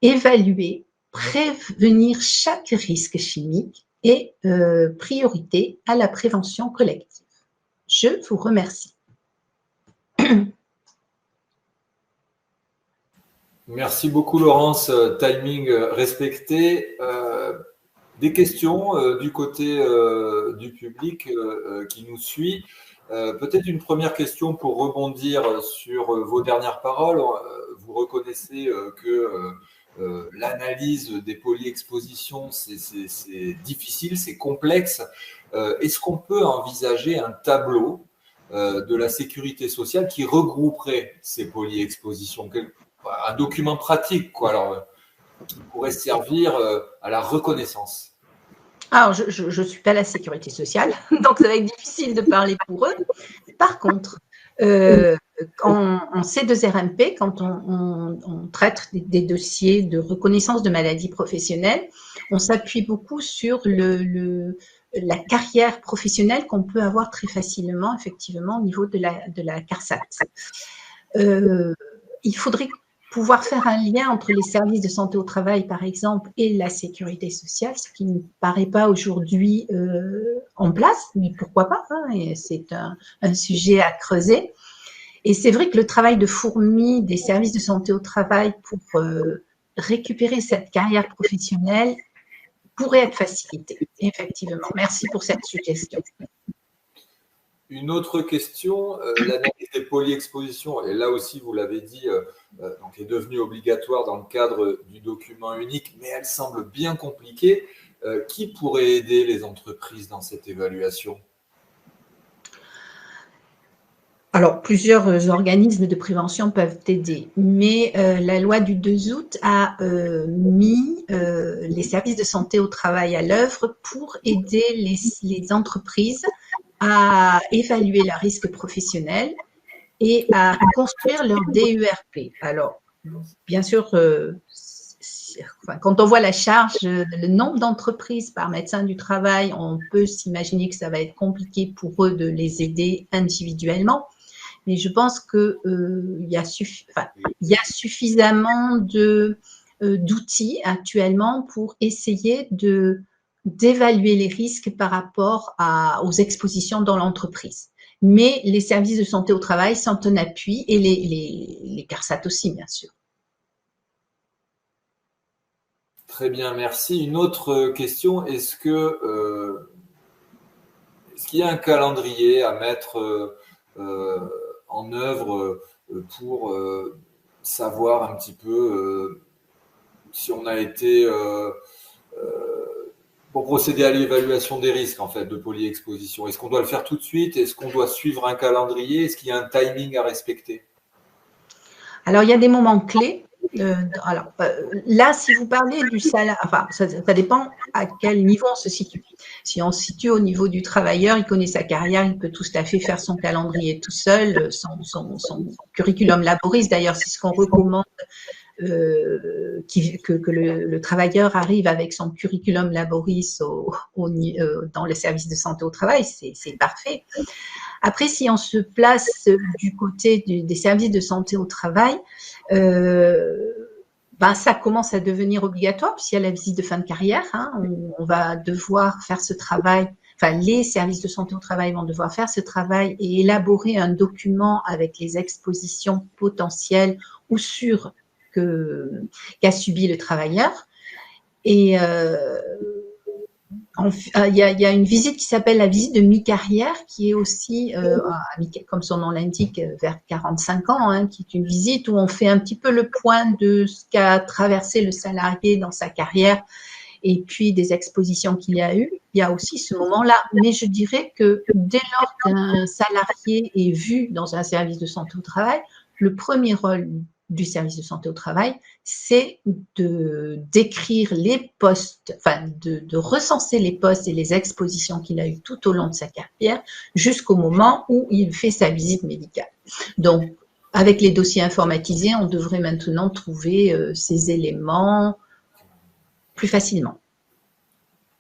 évaluer, prévenir chaque risque chimique et priorité à la prévention collective. Je vous remercie. Merci beaucoup Laurence, timing respecté. Des questions du côté du public qui nous suit. Peut-être une première question pour rebondir sur vos dernières paroles. Vous reconnaissez que l'analyse des polyexpositions, c'est difficile, c'est complexe. Est-ce qu'on peut envisager un tableau de la sécurité sociale qui regrouperait ces polyexpositions, un document pratique, quoi, alors, qui pourrait servir à la reconnaissance? Alors, je ne suis pas la sécurité sociale, donc ça va être difficile de parler pour eux. Par contre, en C2RMP, quand on traite des dossiers de reconnaissance de maladies professionnelles, on s'appuie beaucoup sur la carrière professionnelle qu'on peut avoir très facilement, effectivement, au niveau de la CARSAT. Il faudrait pouvoir faire un lien entre les services de santé au travail, par exemple, et la sécurité sociale, ce qui ne paraît pas aujourd'hui en place, mais pourquoi pas, et c'est un sujet à creuser. Et c'est vrai que le travail de fourmi des services de santé au travail pour récupérer cette carrière professionnelle pourrait être facilité, effectivement. Merci pour cette suggestion. Une autre question, l'analyse des polyexpositions, et là aussi, vous l'avez dit, donc est devenue obligatoire dans le cadre du document unique, mais elle semble bien compliquée. Qui pourrait aider les entreprises dans cette évaluation ? Alors, plusieurs organismes de prévention peuvent aider, mais la loi du 2 août a mis les services de santé au travail à l'œuvre pour aider les entreprises à évaluer leurs risques professionnels et à construire leur DERP. Alors, bien sûr, quand on voit la charge, le nombre d'entreprises par médecin du travail, on peut s'imaginer que ça va être compliqué pour eux de les aider individuellement. Mais je pense que il y a suffisamment d'outils actuellement pour essayer d'évaluer les risques par rapport aux expositions dans l'entreprise. Mais les services de santé au travail sont un appui et les CARSAT aussi, bien sûr. Très bien, merci. Une autre question, est-ce qu'il y a un calendrier à mettre en œuvre pour savoir un petit peu si on a été pour procéder à l'évaluation des risques en fait de polyexposition? Est-ce qu'on doit le faire tout de suite? Est-ce qu'on doit suivre un calendrier? Est-ce qu'il y a un timing à respecter? Alors, il y a des moments clés. Là, si vous parlez du salaire, enfin, ça dépend à quel niveau on se situe. Si on se situe au niveau du travailleur, il connaît sa carrière, il peut tout à fait faire son calendrier tout seul, son curriculum laboris. D'ailleurs, c'est ce qu'on recommande, que le travailleur arrive avec son curriculum laboris dans le service de santé au travail, c'est parfait. Après, si on se place du côté des services de santé au travail, ça commence à devenir obligatoire puisqu'il y a la visite de fin de carrière. On va devoir faire ce travail. Enfin, les services de santé au travail vont devoir faire ce travail et élaborer un document avec les expositions potentielles ou sûres qu'a subi le travailleur. Et il y a une visite qui s'appelle la visite de mi-carrière, qui est aussi, comme son nom l'indique, vers 45 ans, qui est une visite où on fait un petit peu le point de ce qu'a traversé le salarié dans sa carrière et puis des expositions qu'il y a eu. Il y a aussi ce moment-là. Mais je dirais que dès lors qu'un salarié est vu dans un service de santé au travail, le premier rôle du service de santé au travail, c'est de décrire les postes, de recenser les postes et les expositions qu'il a eues tout au long de sa carrière jusqu'au moment où il fait sa visite médicale. Donc, avec les dossiers informatisés, on devrait maintenant trouver ces éléments plus facilement.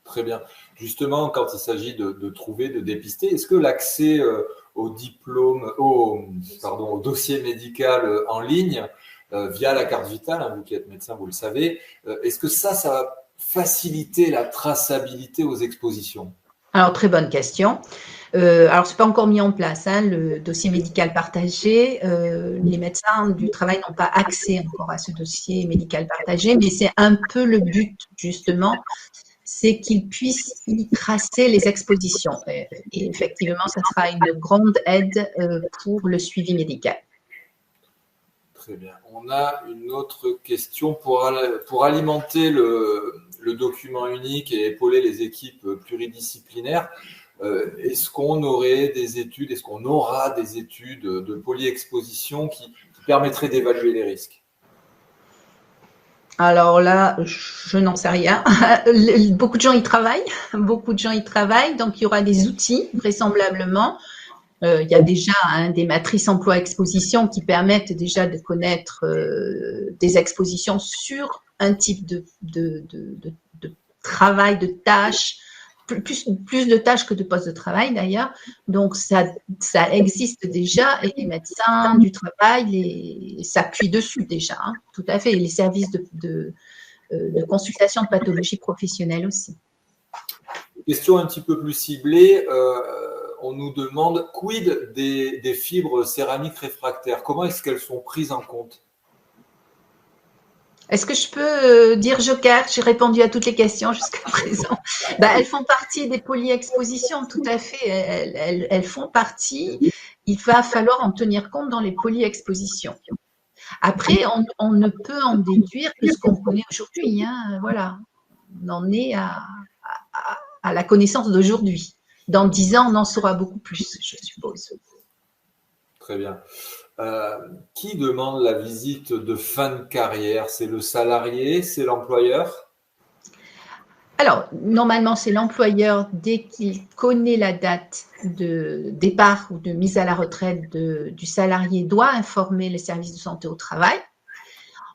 Très bien. Justement, quand il s'agit de trouver, de dépister, est-ce que l'accès au diplôme, au dossier médical en ligne via la carte vitale, vous qui êtes médecin, vous le savez, est-ce que ça va faciliter la traçabilité aux expositions? Alors, très bonne question. Alors, c'est pas encore mis en place, le dossier médical partagé. Les médecins du travail n'ont pas accès encore à ce dossier médical partagé, mais c'est un peu le but, justement, c'est qu'ils puissent y tracer les expositions. Et effectivement, ça sera une grande aide pour le suivi médical. Très bien. On a une autre question pour alimenter le document unique et épauler les équipes pluridisciplinaires. Est-ce qu'on aurait des études, est-ce qu'on aura des études de polyexposition qui permettraient d'évaluer les risques? Alors là, je n'en sais rien. Beaucoup de gens y travaillent, donc il y aura des outils, vraisemblablement. Il y a déjà des matrices emploi-exposition qui permettent déjà de connaître des expositions sur un type de travail, de tâches, plus de tâches que de postes de travail d'ailleurs. Donc, ça existe déjà et les médecins du travail s'appuient dessus déjà, tout à fait. Et les services de consultation de pathologie professionnelle aussi. Question un petit peu plus ciblée. On nous demande quid des fibres céramiques réfractaires? Comment est-ce qu'elles sont prises en compte? Est-ce que je peux dire joker? J'ai répondu à toutes les questions jusqu'à présent. Elles font partie des polyexpositions, tout à fait. Elles font partie. Il va falloir en tenir compte dans les polyexpositions. Après, on ne peut en déduire que ce qu'on connaît aujourd'hui. Voilà. On en est à la connaissance d'aujourd'hui. Dans 10 ans, on en saura beaucoup plus, je suppose. Très bien. Qui demande la visite de fin de carrière? C'est le salarié, c'est l'employeur? Alors, normalement, c'est l'employeur, dès qu'il connaît la date de départ ou de mise à la retraite du salarié, doit informer les services de santé au travail.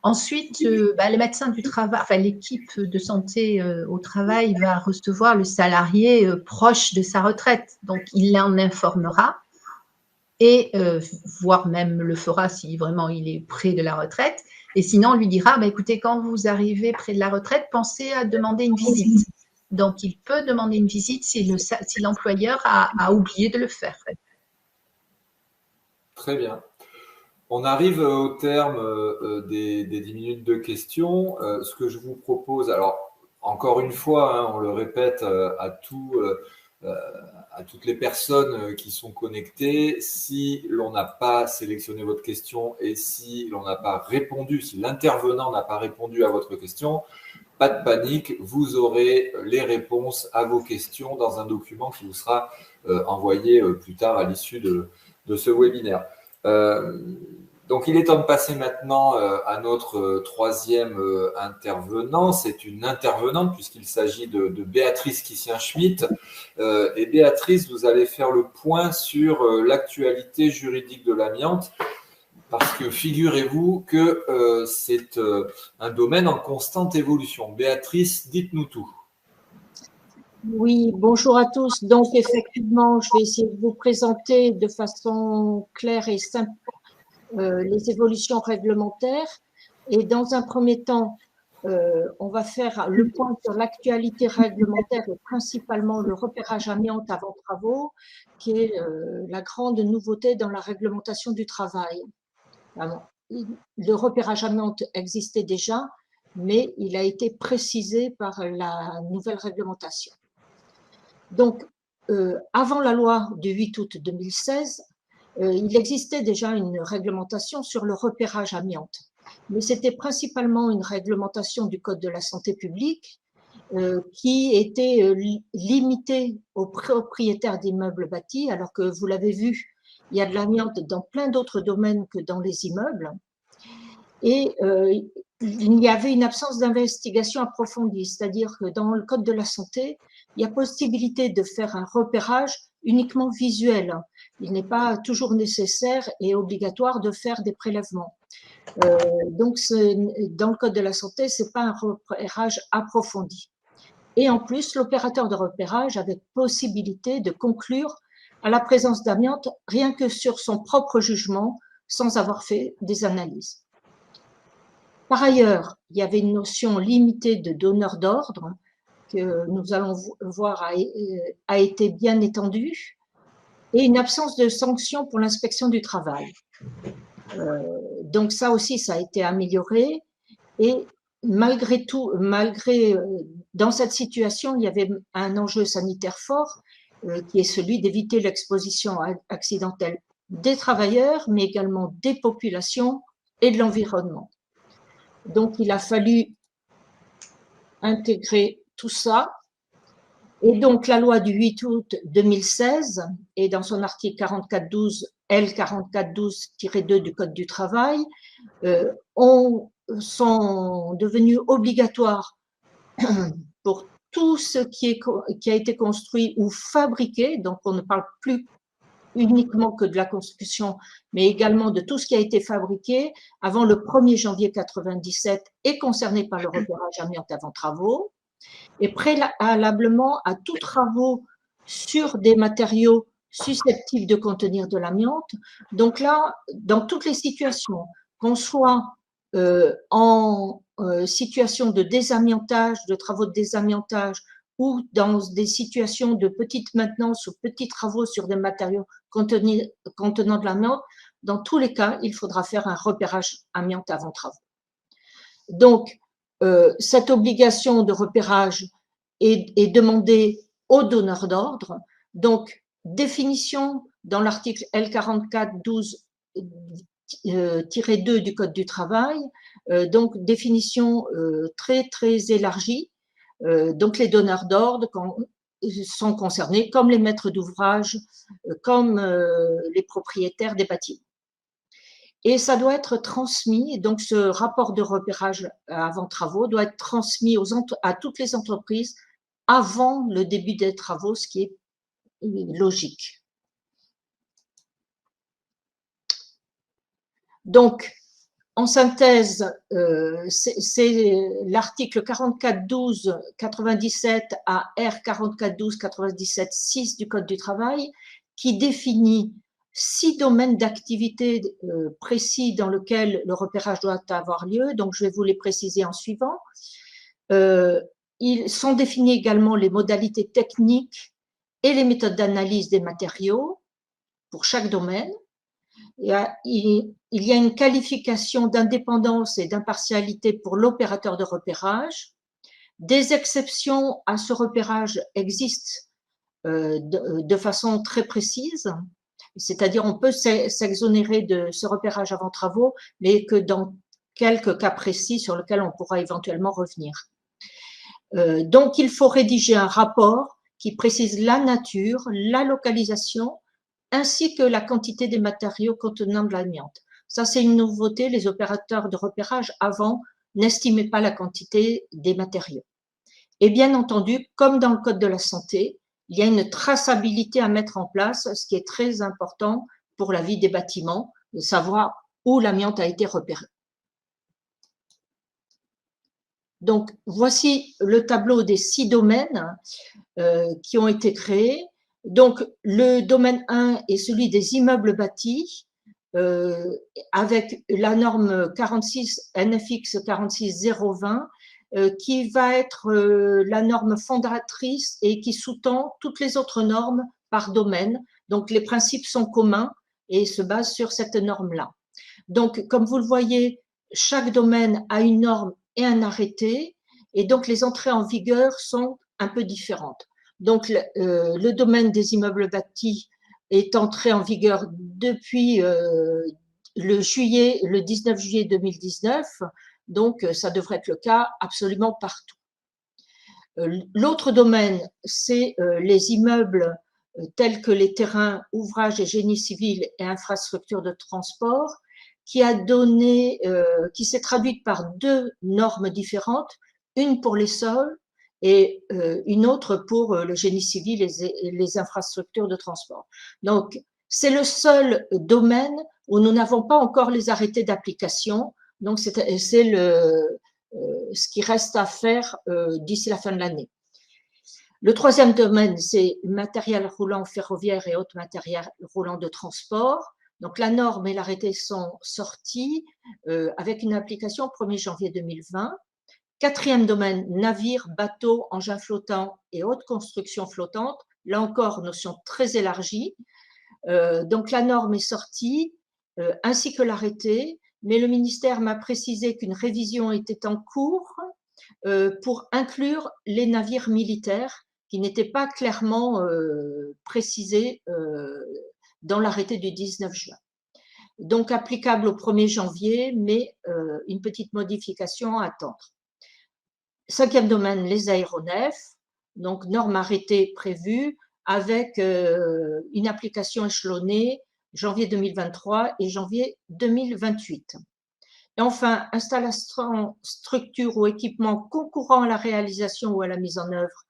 Ensuite, les médecins du travail, enfin l'équipe de santé au travail va recevoir le salarié proche de sa retraite. Donc, il l'en informera et voire même le fera si vraiment il est près de la retraite. Et sinon, on lui dira, écoutez, quand vous arrivez près de la retraite, pensez à demander une visite. Donc, il peut demander une visite si l'employeur a oublié de le faire. Très bien. On arrive au terme des 10 minutes de questions. Ce que je vous propose, alors encore une fois, hein, on le répète à toutes les personnes qui sont connectées, si l'on n'a pas sélectionné votre question et si l'on n'a pas répondu, si l'intervenant n'a pas répondu à votre question, pas de panique, vous aurez les réponses à vos questions dans un document qui vous sera envoyé plus tard à l'issue de ce webinaire. Donc, il est temps de passer maintenant à notre troisième intervenant. C'est une intervenante puisqu'il s'agit de Béatrice Kissien-Schmitt. Et Béatrice, vous allez faire le point sur l'actualité juridique de l'amiante parce que figurez-vous que c'est un domaine en constante évolution. Béatrice, dites-nous tout. Oui, bonjour à tous. Donc, effectivement, je vais essayer de vous présenter de façon claire et simple les évolutions réglementaires. Et dans un premier temps, on va faire le point sur l'actualité réglementaire et principalement le repérage amiante avant travaux, qui est la grande nouveauté dans la réglementation du travail. Alors, le repérage amiante existait déjà, mais il a été précisé par la nouvelle réglementation. Donc, avant la loi du 8 août 2016, il existait déjà une réglementation sur le repérage amiante, mais c'était principalement une réglementation du Code de la santé publique qui était limitée aux propriétaires d'immeubles bâtis, alors que vous l'avez vu, il y a de l'amiante dans plein d'autres domaines que dans les immeubles. Et il y avait une absence d'investigation approfondie, c'est-à-dire que dans le Code de la santé, il y a possibilité de faire un repérage uniquement visuel. Il n'est pas toujours nécessaire et obligatoire de faire des prélèvements. Donc, dans le Code de la santé, ce n'est pas un repérage approfondi. Et en plus, l'opérateur de repérage avait possibilité de conclure à la présence d'amiante rien que sur son propre jugement, sans avoir fait des analyses. Par ailleurs, il y avait une notion limitée de donneur d'ordre que nous allons voir a été bien étendue et une absence de sanction pour l'inspection du travail. Donc ça aussi, ça a été amélioré et malgré tout, dans cette situation, il y avait un enjeu sanitaire fort qui est celui d'éviter l'exposition accidentelle des travailleurs, mais également des populations et de l'environnement. Donc, il a fallu intégrer tout ça. Et donc, la loi du 8 août 2016, et dans son article 4412, L4412-2 du Code du travail, sont devenus obligatoires pour tout ce qui a été construit ou fabriqué. Donc, on ne parle plus uniquement que de la construction, mais également de tout ce qui a été fabriqué avant le 1er janvier 1997 et concerné par le repérage amiante avant travaux, et préalablement à tous travaux sur des matériaux susceptibles de contenir de l'amiante. Donc là, dans toutes les situations, qu'on soit en situation de désamiantage, de travaux de désamiantage, ou dans des situations de petite maintenance ou petits travaux sur des matériaux contenant de l'amiante, dans tous les cas, il faudra faire un repérage amiante avant travaux. Donc, cette obligation de repérage est demandée aux donneurs d'ordre. Donc, définition dans l'article L4412-2 du Code du travail, donc définition très, très élargie. Donc, les donneurs d'ordre, sont concernés, comme les maîtres d'ouvrage, comme les propriétaires des bâtiments. Et ça doit être transmis, donc ce rapport de repérage avant travaux doit être transmis à toutes les entreprises avant le début des travaux, ce qui est logique. Donc, en synthèse, c'est l'article 44.12.97 à R 44.12.97.6 du Code du travail qui définit 6 domaines d'activité précis dans lesquels le repérage doit avoir lieu. Donc, je vais vous les préciser en suivant. Ils sont définis également les modalités techniques et les méthodes d'analyse des matériaux pour chaque domaine. Il y a une qualification d'indépendance et d'impartialité pour l'opérateur de repérage. Des exceptions à ce repérage existent de façon très précise, c'est-à-dire on peut s'exonérer de ce repérage avant travaux, mais que dans quelques cas précis sur lesquels on pourra éventuellement revenir. Donc, il faut rédiger un rapport qui précise la nature, la localisation, ainsi que la quantité des matériaux contenant de l'amiante. Ça, c'est une nouveauté. Les opérateurs de repérage avant n'estimaient pas la quantité des matériaux. Et bien entendu, comme dans le Code de la santé, il y a une traçabilité à mettre en place, ce qui est très important pour la vie des bâtiments, de savoir où l'amiante a été repérée. Donc, voici le tableau des 6 domaines qui ont été créés. Donc, le domaine 1 est celui des immeubles bâtis avec la norme 46 NFX 46020 qui va être la norme fondatrice et qui sous-tend toutes les autres normes par domaine. Donc, les principes sont communs et se basent sur cette norme-là. Donc, comme vous le voyez, chaque domaine a une norme et un arrêté, et donc les entrées en vigueur sont un peu différentes. Donc, le domaine des immeubles bâtis est entré en vigueur depuis le 19 juillet 2019, donc ça devrait être le cas absolument partout. L'autre domaine, c'est les immeubles tels que les terrains, ouvrages et génie civil et infrastructures de transport, qui s'est traduite par 2 normes différentes, une pour les sols et une autre pour le génie civil et les infrastructures de transport. Donc, c'est le seul domaine où nous n'avons pas encore les arrêtés d'application. Donc, c'est ce qui reste à faire d'ici la fin de l'année. Le troisième domaine, c'est matériel roulant ferroviaire et autres matériel roulant de transport. Donc, la norme et l'arrêté sont sortis avec une application au 1er janvier 2020. Quatrième domaine, navires, bateaux, engins flottants et haute construction flottante. Là encore, notion très élargie. Donc, la norme est sortie, ainsi que l'arrêté, mais le ministère m'a précisé qu'une révision était en cours pour inclure les navires militaires qui n'étaient pas clairement précisés dans l'arrêté du 19 juin. Donc, applicable au 1er janvier, mais une petite modification à attendre. 5e domaine, les aéronefs, donc normes arrêtées prévues avec une application échelonnée janvier 2023 et janvier 2028. Et enfin, installation, structure ou équipement concourant à la réalisation ou à la mise en œuvre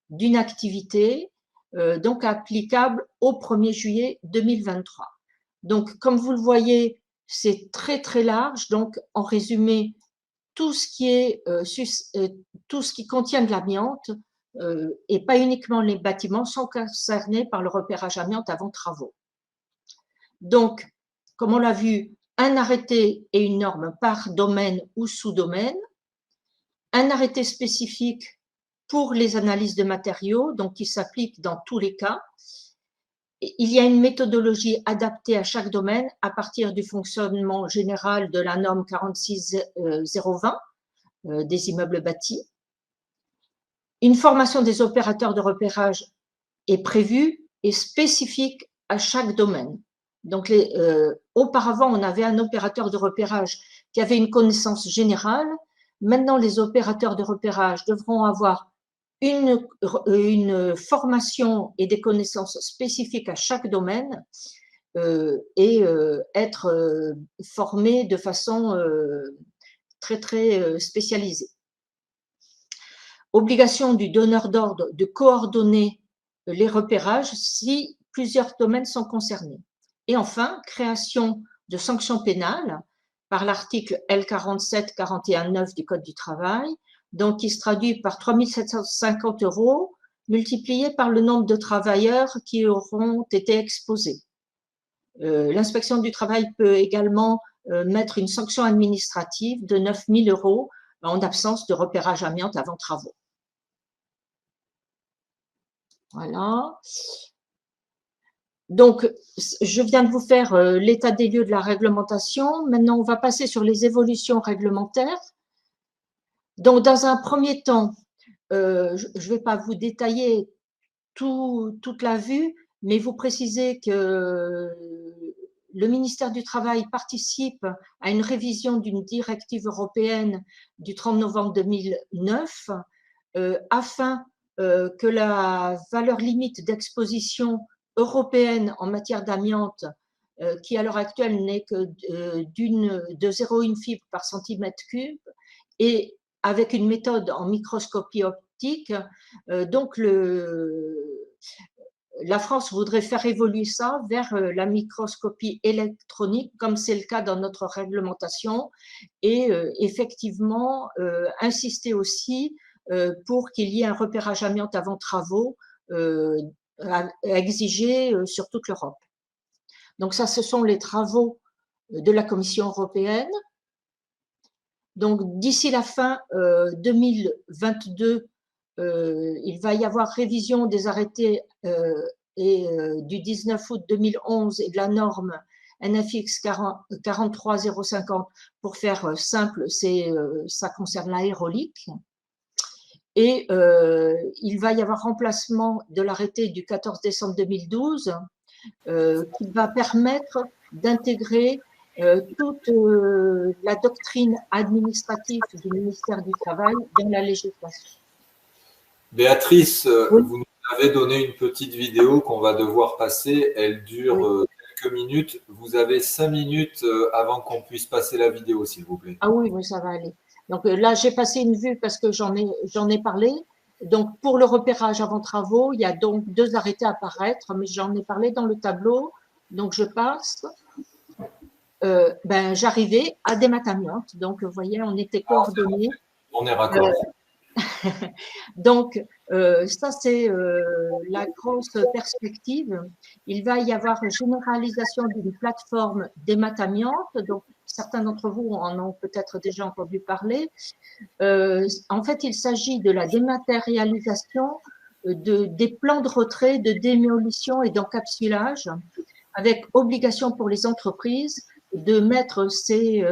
d'une activité, donc applicable au 1er juillet 2023. Donc, comme vous le voyez, c'est très très large. Donc, en résumé, tout ce qui contient de l'amiante et pas uniquement les bâtiments sont concernés par le repérage amiante avant travaux. Donc, comme on l'a vu, un arrêté et une norme par domaine ou sous-domaine, un arrêté spécifique pour les analyses de matériaux, donc qui s'applique dans tous les cas. Il y a une méthodologie adaptée à chaque domaine à partir du fonctionnement général de la norme 46020 des immeubles bâtis. Une formation des opérateurs de repérage est prévue et spécifique à chaque domaine. Donc, auparavant, on avait un opérateur de repérage qui avait une connaissance générale. Maintenant, les opérateurs de repérage devront avoir une formation et des connaissances spécifiques à chaque domaine et être formé de façon très spécialisée. Obligation du donneur d'ordre de coordonner les repérages si plusieurs domaines sont concernés. Et enfin, création de sanctions pénales par l'article L47-41-9 du Code du travail, donc qui se traduit par 3 750 € multiplié par le nombre de travailleurs qui auront été exposés. L'inspection du travail peut également mettre une sanction administrative de 9 000 € en absence de repérage amiante avant travaux. Voilà. Donc, je viens de vous faire l'état des lieux de la réglementation. Maintenant, on va passer sur les évolutions réglementaires. Donc, dans un premier temps, je ne vais pas vous détailler toute la vue, mais vous préciser que le ministère du Travail participe à une révision d'une directive européenne du 30 novembre 2009 afin que la valeur limite d'exposition européenne en matière d'amiante, qui à l'heure actuelle n'est que de 0,1 fibre par centimètre cube, et avec une méthode en microscopie optique, donc la France voudrait faire évoluer ça vers la microscopie électronique, comme c'est le cas dans notre réglementation, et effectivement insister aussi pour qu'il y ait un repérage amiante avant travaux exigé sur toute l'Europe. Donc ça, ce sont les travaux de la Commission européenne. Donc d'ici la fin 2022, il va y avoir révision des arrêtés du 19 août 2011 et de la norme NFX 43050. Pour faire simple, ça concerne l'aérolique. Et il va y avoir remplacement de l'arrêté du 14 décembre 2012 qui va permettre d'intégrer toute la doctrine administrative du ministère du Travail dans la législation. Béatrice, oui. Vous nous avez donné une petite vidéo qu'on va devoir passer. Elle dure quelques minutes. Vous avez 5 minutes avant qu'on puisse passer la vidéo, s'il vous plaît. Ah oui, ça va aller. Donc là, j'ai passé une vue parce que j'en ai parlé. Donc pour le repérage avant travaux, il y a donc 2 arrêtés à apparaître, mais j'en ai parlé dans le tableau. Donc je passe. J'arrivais à des matamiantes. Donc vous voyez, on était coordonnés. On est raccord. Donc ça c'est la grosse perspective. Il va y avoir généralisation d'une plateforme des matamiantes. Donc certains d'entre vous en ont peut-être déjà entendu parler. En fait, il s'agit de la dématérialisation des plans de retrait, de démolition et d'encapsulage, avec obligation pour les entreprises de mettre ces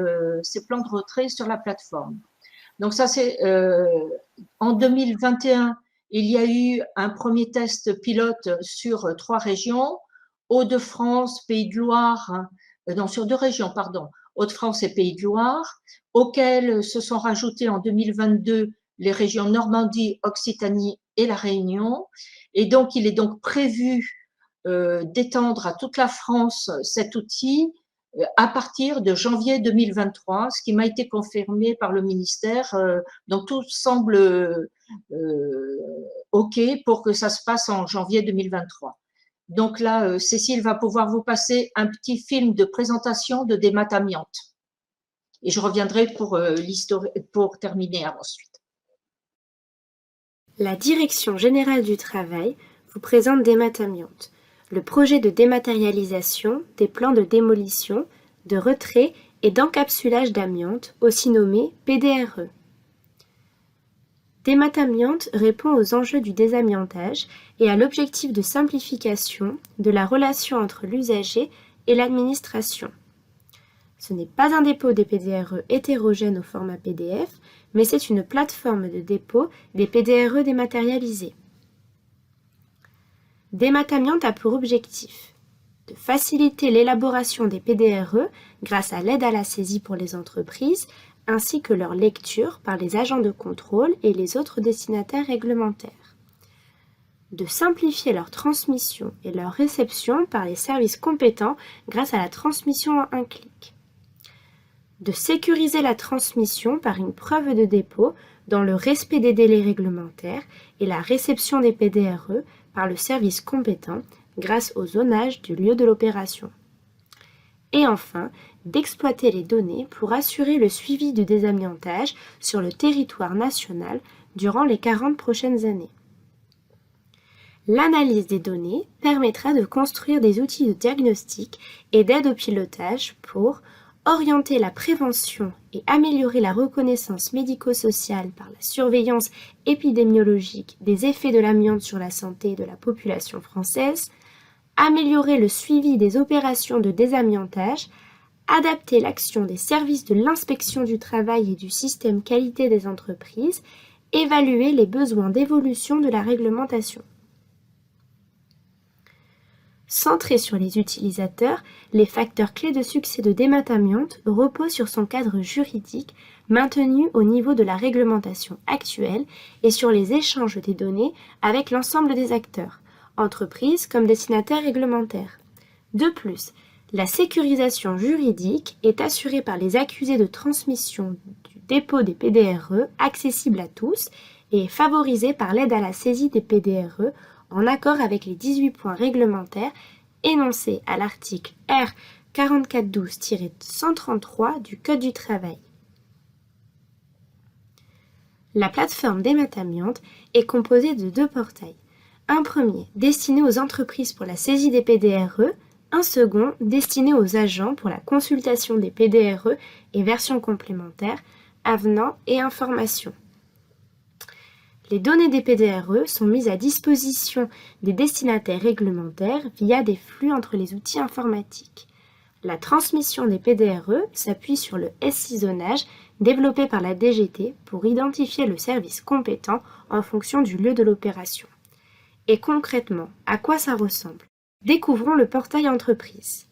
plans de retrait sur la plateforme. Donc ça, c'est en 2021, il y a eu un premier test pilote sur 3 régions, Hauts-de-France, Pays de Loire, sur 2 régions, pardon, Hauts-de-France et Pays de Loire, auxquelles se sont rajoutées en 2022 les régions Normandie, Occitanie et la Réunion. Et donc, il est donc prévu d'étendre à toute la France cet outil à partir de janvier 2023, ce qui m'a été confirmé par le ministère. Donc, tout semble OK pour que ça se passe en janvier 2023. Donc là, Cécile va pouvoir vous passer un petit film de présentation de des matamiantes. Et je reviendrai pour terminer ensuite. La Direction générale du travail vous présente des matamiantes, le projet de dématérialisation des plans de démolition, de retrait et d'encapsulage d'amiante, aussi nommé PDRE. Dématamiante répond aux enjeux du désamiantage et à l'objectif de simplification de la relation entre l'usager et l'administration. Ce n'est pas un dépôt des PDRE hétérogène au format PDF, mais c'est une plateforme de dépôt des PDRE dématérialisés. Dématamiante a pour objectif de faciliter l'élaboration des PDRE grâce à l'aide à la saisie pour les entreprises, ainsi que leur lecture par les agents de contrôle et les autres destinataires réglementaires. de simplifier leur transmission et leur réception par les services compétents grâce à la transmission en un clic, de sécuriser la transmission par une preuve de dépôt dans le respect des délais réglementaires et la réception des PDRE par le service compétent grâce au zonage du lieu de l'opération. Et enfin, d'exploiter les données pour assurer le suivi du désamiantage sur le territoire national durant les 40 prochaines années. L'analyse des données permettra de construire des outils de diagnostic et d'aide au pilotage pour orienter la prévention et améliorer la reconnaissance médico-sociale par la surveillance épidémiologique des effets de l'amiante sur la santé de la population française, améliorer le suivi des opérations de désamiantage, adapter l'action des services de l'inspection du travail et du système qualité des entreprises, évaluer les besoins d'évolution de la réglementation. Centré sur les utilisateurs, les facteurs clés de succès de Démat-Amiante reposent sur son cadre juridique maintenu au niveau de la réglementation actuelle et sur les échanges des données avec l'ensemble des acteurs, entreprises comme destinataires réglementaires. De plus, la sécurisation juridique est assurée par les accusés de transmission du dépôt des PDRE accessibles à tous et est favorisée par l'aide à la saisie des PDRE en accord avec les 18 points réglementaires énoncés à l'article R 4412-133 du Code du travail. La plateforme Démat-Amiante est composée de 2 portails. Un premier destiné aux entreprises pour la saisie des PDRE, un second destiné aux agents pour la consultation des PDRE et versions complémentaires, avenants et informations. Les données des PDRE sont mises à disposition des destinataires réglementaires via des flux entre les outils informatiques. La transmission des PDRE s'appuie sur le SI-zonage développé par la DGT pour identifier le service compétent en fonction du lieu de l'opération. Et concrètement, à quoi ça ressemble? Découvrons le portail entreprise.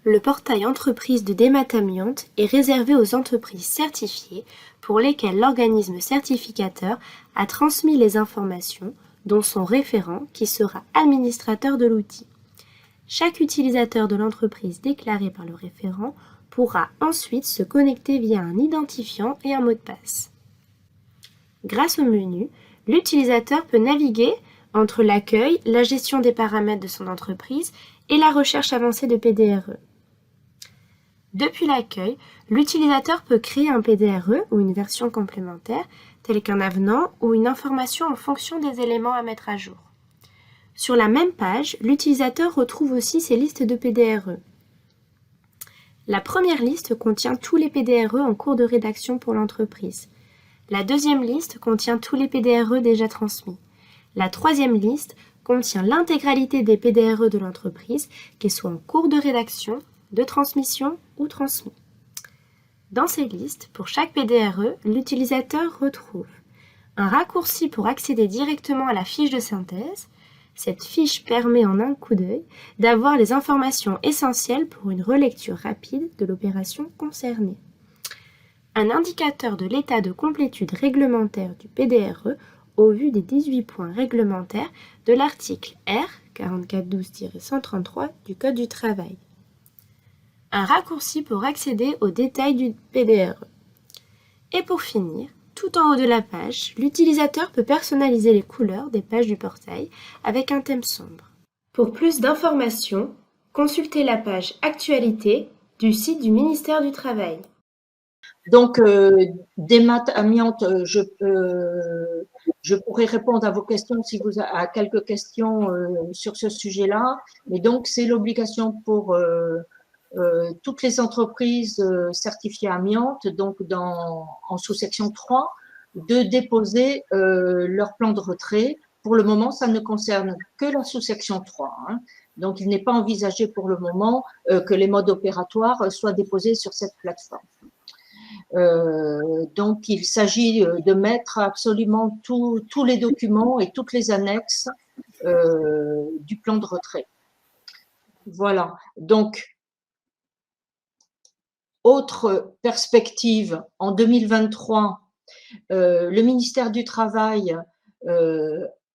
Le portail entreprise de Démat-Amiante est réservé aux entreprises certifiées pour lesquelles l'organisme certificateur a transmis les informations, dont son référent qui sera administrateur de l'outil. Chaque utilisateur de l'entreprise déclaré par le référent pourra ensuite se connecter via un identifiant et un mot de passe. Grâce au menu, l'utilisateur peut naviguer entre l'accueil, la gestion des paramètres de son entreprise et la recherche avancée de PDRE. Depuis l'accueil, l'utilisateur peut créer un PDRE ou une version complémentaire, telle qu'un avenant ou une information en fonction des éléments à mettre à jour. Sur la même page, l'utilisateur retrouve aussi ses listes de PDRE. La première liste contient tous les PDRE en cours de rédaction pour l'entreprise. La deuxième liste contient tous les PDRE déjà transmis. La troisième liste contient l'intégralité des PDRE de l'entreprise, qu'ils soient en cours de rédaction, de transmission ou transmis. Dans ces listes, pour chaque PDRE, l'utilisateur retrouve un raccourci pour accéder directement à la fiche de synthèse. Cette fiche permet en un coup d'œil d'avoir les informations essentielles pour une relecture rapide de l'opération concernée. Un indicateur de l'état de complétude réglementaire du PDRE au vu des 18 points réglementaires de l'article R 4412-133 du Code du travail. Un raccourci pour accéder aux détails du PDRE. Et pour finir, tout en haut de la page, l'utilisateur peut personnaliser les couleurs des pages du portail avec un thème sombre. Pour plus d'informations, consultez la page Actualité du site du ministère du Travail. Donc, Démat-Amiante, je pourrais répondre à vos questions si vous avez quelques questions sur ce sujet-là. Mais donc, c'est l'obligation pour toutes les entreprises certifiées amiante, donc en sous-section 3, de déposer leur plan de retrait. Pour le moment, ça ne concerne que la sous-section 3. Hein. Donc, il n'est pas envisagé pour le moment que les modes opératoires soient déposés sur cette plateforme. Donc, il s'agit de mettre absolument tous les documents et toutes les annexes du plan de retrait. Voilà. Donc, autre perspective, en 2023, le ministère du Travail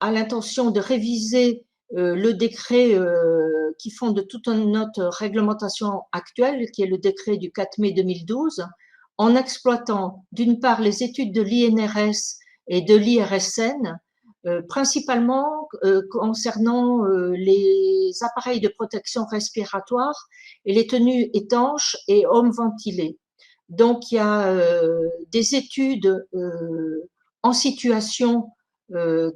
a l'intention de réviser le décret qui fonde toute notre réglementation actuelle, qui est le décret du 4 mai 2012, en exploitant d'une part les études de l'INRS et de l'IRSN, principalement concernant les appareils de protection respiratoire et les tenues étanches et hommes ventilés. Donc, il y a des études en situation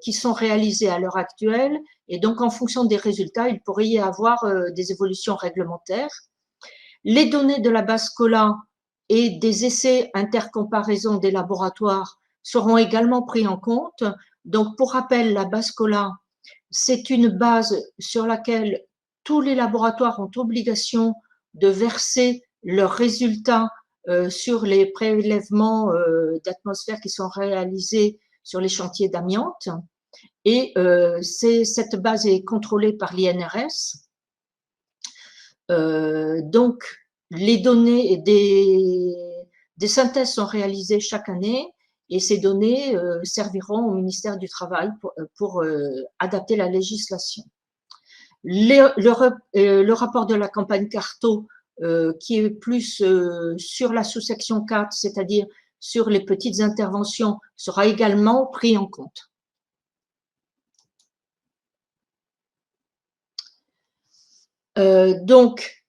qui sont réalisées à l'heure actuelle, et donc en fonction des résultats, il pourrait y avoir des évolutions réglementaires. Les données de la base COLA et des essais intercomparaison des laboratoires seront également pris en compte. Donc, pour rappel, la base COLA, c'est une base sur laquelle tous les laboratoires ont obligation de verser leurs résultats sur les prélèvements d'atmosphère qui sont réalisés sur les chantiers d'amiante. Et cette base est contrôlée par l'INRS. Donc, les données des synthèses sont réalisées chaque année et ces données serviront au ministère du Travail pour adapter la législation. Le rapport de la campagne Carto, qui est plus sur la sous-section 4, c'est-à-dire sur les petites interventions, sera également pris en compte. Donc,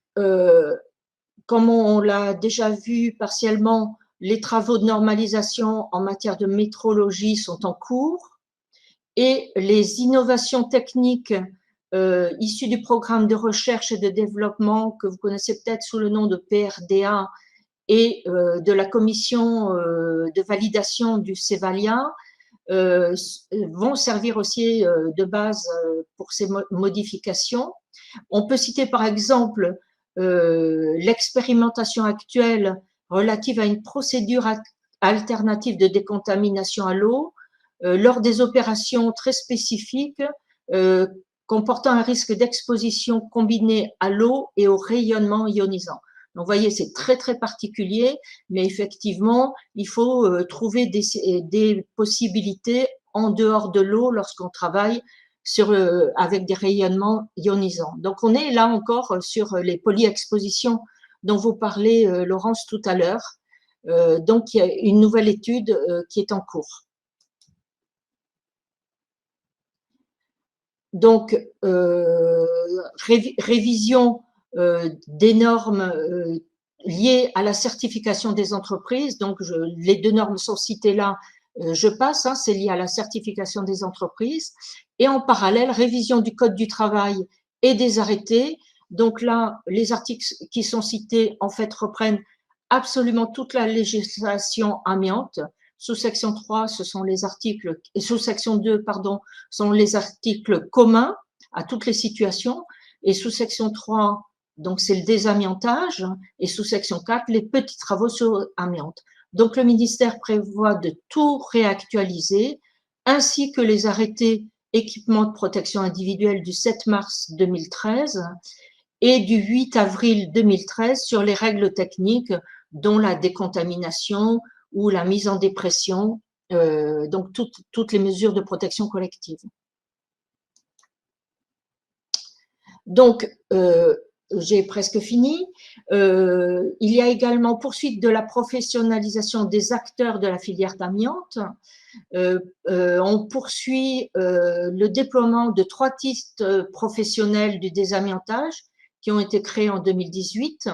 comme on l'a déjà vu partiellement, les travaux de normalisation en matière de métrologie sont en cours et les innovations techniques issues du programme de recherche et de développement que vous connaissez peut-être sous le nom de PRDA et de la commission de validation du CEVALIA vont servir aussi de base pour ces modifications. On peut citer par exemple l'expérimentation actuelle relative à une procédure alternative de décontamination à l'eau lors des opérations très spécifiques comportant un risque d'exposition combiné à l'eau et au rayonnement ionisant. Donc, vous voyez, c'est très, très particulier, mais effectivement, il faut trouver des possibilités en dehors de l'eau lorsqu'on travaille avec des rayonnements ionisants. Donc, on est là encore sur les polyexpositions dont vous parlez, Laurence, tout à l'heure. Donc, il y a une nouvelle étude qui est en cours. Donc, révision des normes liées à la certification des entreprises. Donc, les deux normes sont citées là, je passe, hein, c'est lié à la certification des entreprises. Et en parallèle, révision du Code du travail et des arrêtés. Donc là, les articles qui sont cités, en fait, reprennent absolument toute la législation amiante. Sous section 3, ce sont les articles, et sous section 2, pardon, sont les articles communs à toutes les situations. Et sous section 3, donc c'est le désamiantage. Et sous section 4, les petits travaux sur amiante. Donc le ministère prévoit de tout réactualiser, ainsi que les arrêtés équipements de protection individuelle du 7 mars 2013 et du 8 avril 2013 sur les règles techniques, dont la décontamination ou la mise en dépression, donc toutes les mesures de protection collective. Donc, j'ai presque fini. Il y a également poursuite de la professionnalisation des acteurs de la filière d'amiante. On poursuit le déploiement de 3 titres professionnels du désamiantage qui ont été créés en 2018.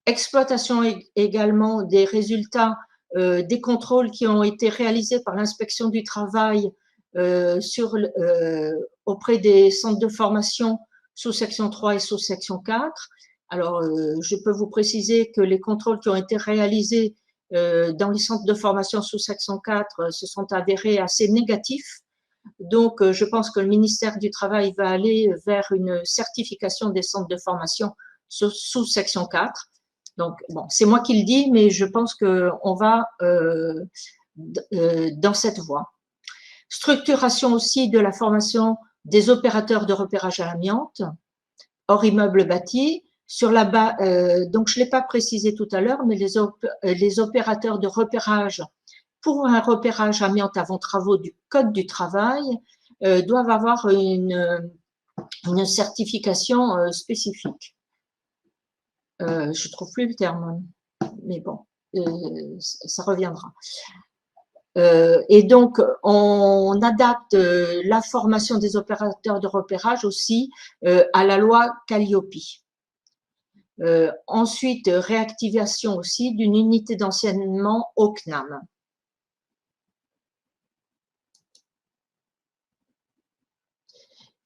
Exploitation également des résultats des contrôles qui ont été réalisés par l'inspection du travail auprès des centres de formation sous section 3 et sous section 4. Alors, je peux vous préciser que les contrôles qui ont été réalisés dans les centres de formation sous section 4 se sont avérés assez négatifs. Donc, je pense que le ministère du Travail va aller vers une certification des centres de formation sous section 4. Donc, bon, c'est moi qui le dis, mais je pense qu'on va dans cette voie. Structuration aussi de la formation des opérateurs de repérage à l'amiante hors immeuble bâti. Sur la base, donc je ne l'ai pas précisé tout à l'heure, mais les opérateurs de repérage pour un repérage amiante avant travaux du Code du travail doivent avoir une certification spécifique. Je trouve plus le terme, mais bon, ça reviendra. Et donc, on adapte la formation des opérateurs de repérage aussi à la loi Calliope. Ensuite, réactivation aussi d'une unité d'enseignement au CNAM.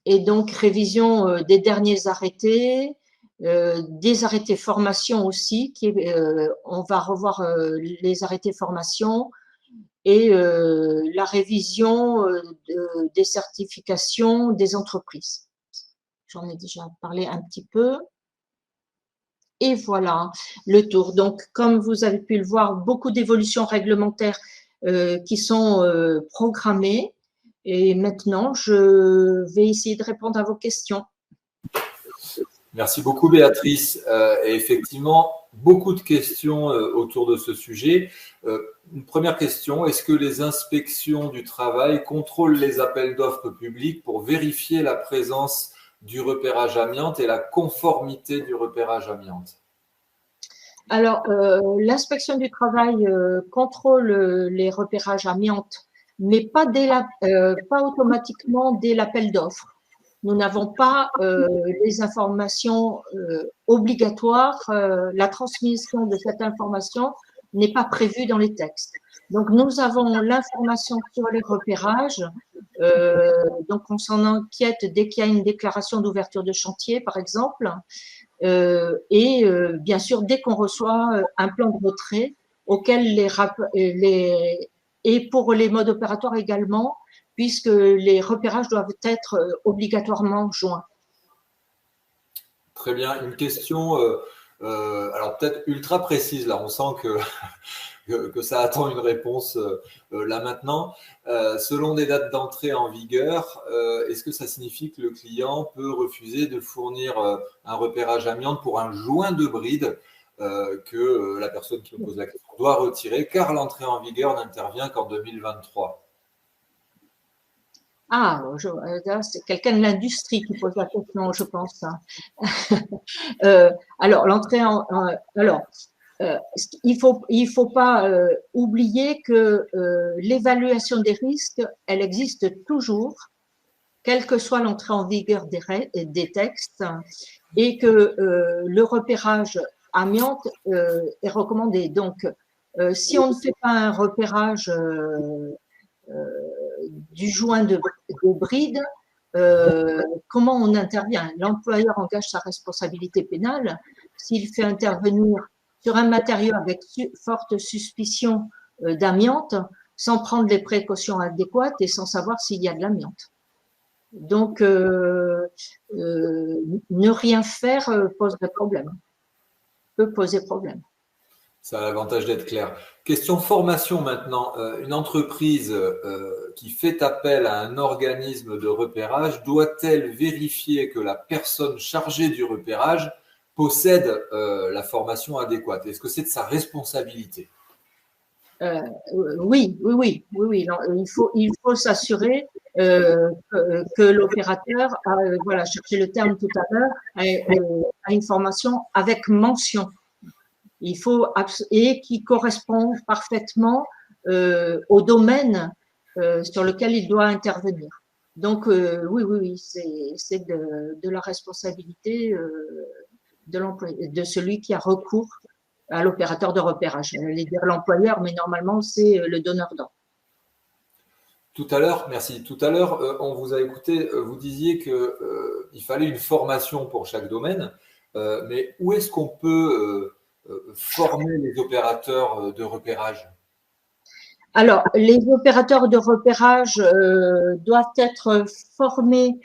Et donc, révision des derniers arrêtés, des arrêtés formation aussi, on va revoir les arrêtés formation et la révision des certifications des entreprises. J'en ai déjà parlé un petit peu. Et voilà le tour. Donc, comme vous avez pu le voir, beaucoup d'évolutions réglementaires qui sont programmées. Et maintenant, je vais essayer de répondre à vos questions. Merci beaucoup, Béatrice. Et effectivement, beaucoup de questions autour de ce sujet. Une première question, est-ce que les inspections du travail contrôlent les appels d'offres publics pour vérifier la présence du repérage amiante et la conformité du repérage amiante? Alors, l'inspection du travail contrôle les repérages amiante, mais pas automatiquement dès l'appel d'offres. Nous n'avons pas les informations obligatoires. La transmission de cette information n'est pas prévue dans les textes. Donc, nous avons l'information sur les repérages. Donc, on s'en inquiète dès qu'il y a une déclaration d'ouverture de chantier, par exemple. Bien sûr, dès qu'on reçoit un plan de retrait, auquel et pour les modes opératoires également, puisque les repérages doivent être obligatoirement joints. Très bien. Une question, alors peut-être ultra précise, là, on sent que ça attend une réponse là maintenant. Selon des dates d'entrée en vigueur, est-ce que ça signifie que le client peut refuser de fournir un repérage amiante pour un joint de bride que la personne qui me pose la question doit retirer, car l'entrée en vigueur n'intervient qu'en 2023? Ah, c'est quelqu'un de l'industrie qui pose la question, je pense. Alors, il faut pas oublier que l'évaluation des risques, elle existe toujours, quelle que soit l'entrée en vigueur des textes, et que le repérage amiante est recommandé. Donc, si on ne fait pas un repérage du joint de bride, comment on intervient? L'employeur engage sa responsabilité pénale s'il fait intervenir sur un matériau avec forte suspicion d'amiante sans prendre les précautions adéquates et sans savoir s'il y a de l'amiante. Donc, ne rien faire poserait problème, peut poser problème. Ça a l'avantage d'être clair. Question formation maintenant. Une entreprise qui fait appel à un organisme de repérage doit-elle vérifier que la personne chargée du repérage possède la formation adéquate? Est-ce que c'est de sa responsabilité? Oui. Il faut s'assurer que l'opérateur, voilà, chercher le terme tout à l'heure, a une formation avec mention. Et qui correspond parfaitement au domaine sur lequel il doit intervenir. Donc, oui, c'est de la responsabilité de celui qui a recours à l'opérateur de repérage. J'allais dire l'employeur, mais normalement, c'est le donneur d'ordre. Tout à l'heure, merci. Tout à l'heure, on vous a écouté, vous disiez qu'il fallait une formation pour chaque domaine, mais où est-ce qu'on peut former les opérateurs de repérage? Alors, les opérateurs de repérage doivent être formés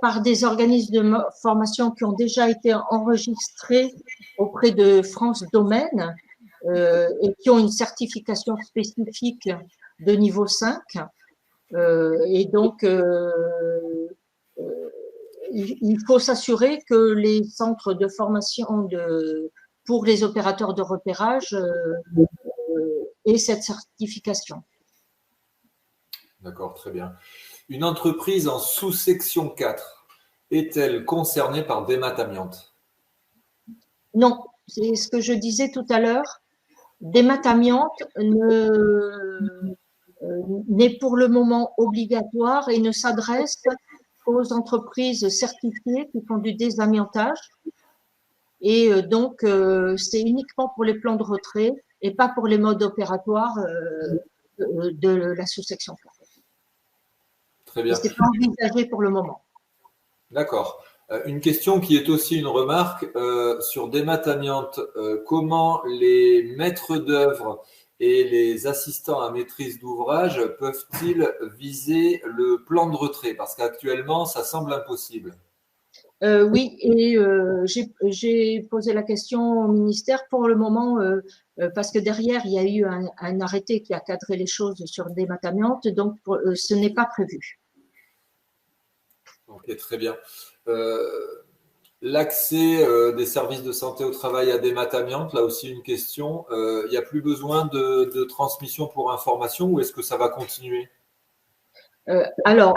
par des organismes de formation qui ont déjà été enregistrés auprès de France Domaine et qui ont une certification spécifique de niveau 5. Et donc, il faut s'assurer que les centres de formation pour les opérateurs de repérage aient cette certification. D'accord, très bien. Une entreprise en sous-section 4 est-elle concernée par Desmat Amiante? Non, c'est ce que je disais tout à l'heure. Desmat Amiante n'est pour le moment obligatoire et ne s'adresse qu'aux entreprises certifiées qui font du désamiantage. Et donc, c'est uniquement pour les plans de retrait et pas pour les modes opératoires de la sous-section 4. Très bien. C'est pas envisagé pour le moment. D'accord. Une question qui est aussi une remarque sur Desmat Amiante. Comment les maîtres d'œuvre et les assistants à maîtrise d'ouvrage peuvent-ils viser le plan de retrait? Parce qu'actuellement, ça semble impossible. Oui, et j'ai posé la question au ministère pour le moment, parce que derrière, il y a eu un arrêté qui a cadré les choses sur Desmat Amiante, donc ce n'est pas prévu. Ok, très bien. L'accès des services de santé au travail à Desmat Amiante, là aussi une question. Il n'y a plus besoin de transmission pour information ou est-ce que ça va continuer? Alors,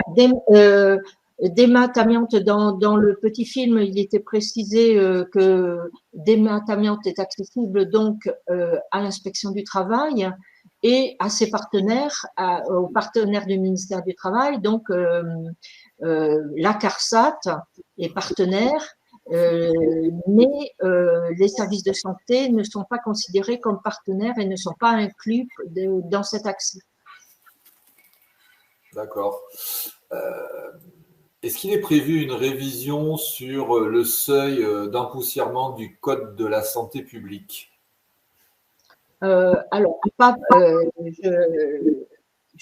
Desmat Amiante, dans le petit film, il était précisé que Desmat Amiante est accessible donc à l'inspection du travail et à ses partenaires, aux partenaires du ministère du Travail, donc la CARSAT est partenaire, mais les services de santé ne sont pas considérés comme partenaires et ne sont pas inclus dans cet accès. D'accord. Est-ce qu'il est prévu une révision sur le seuil d'empoussièrement du Code de la santé publique? Alors,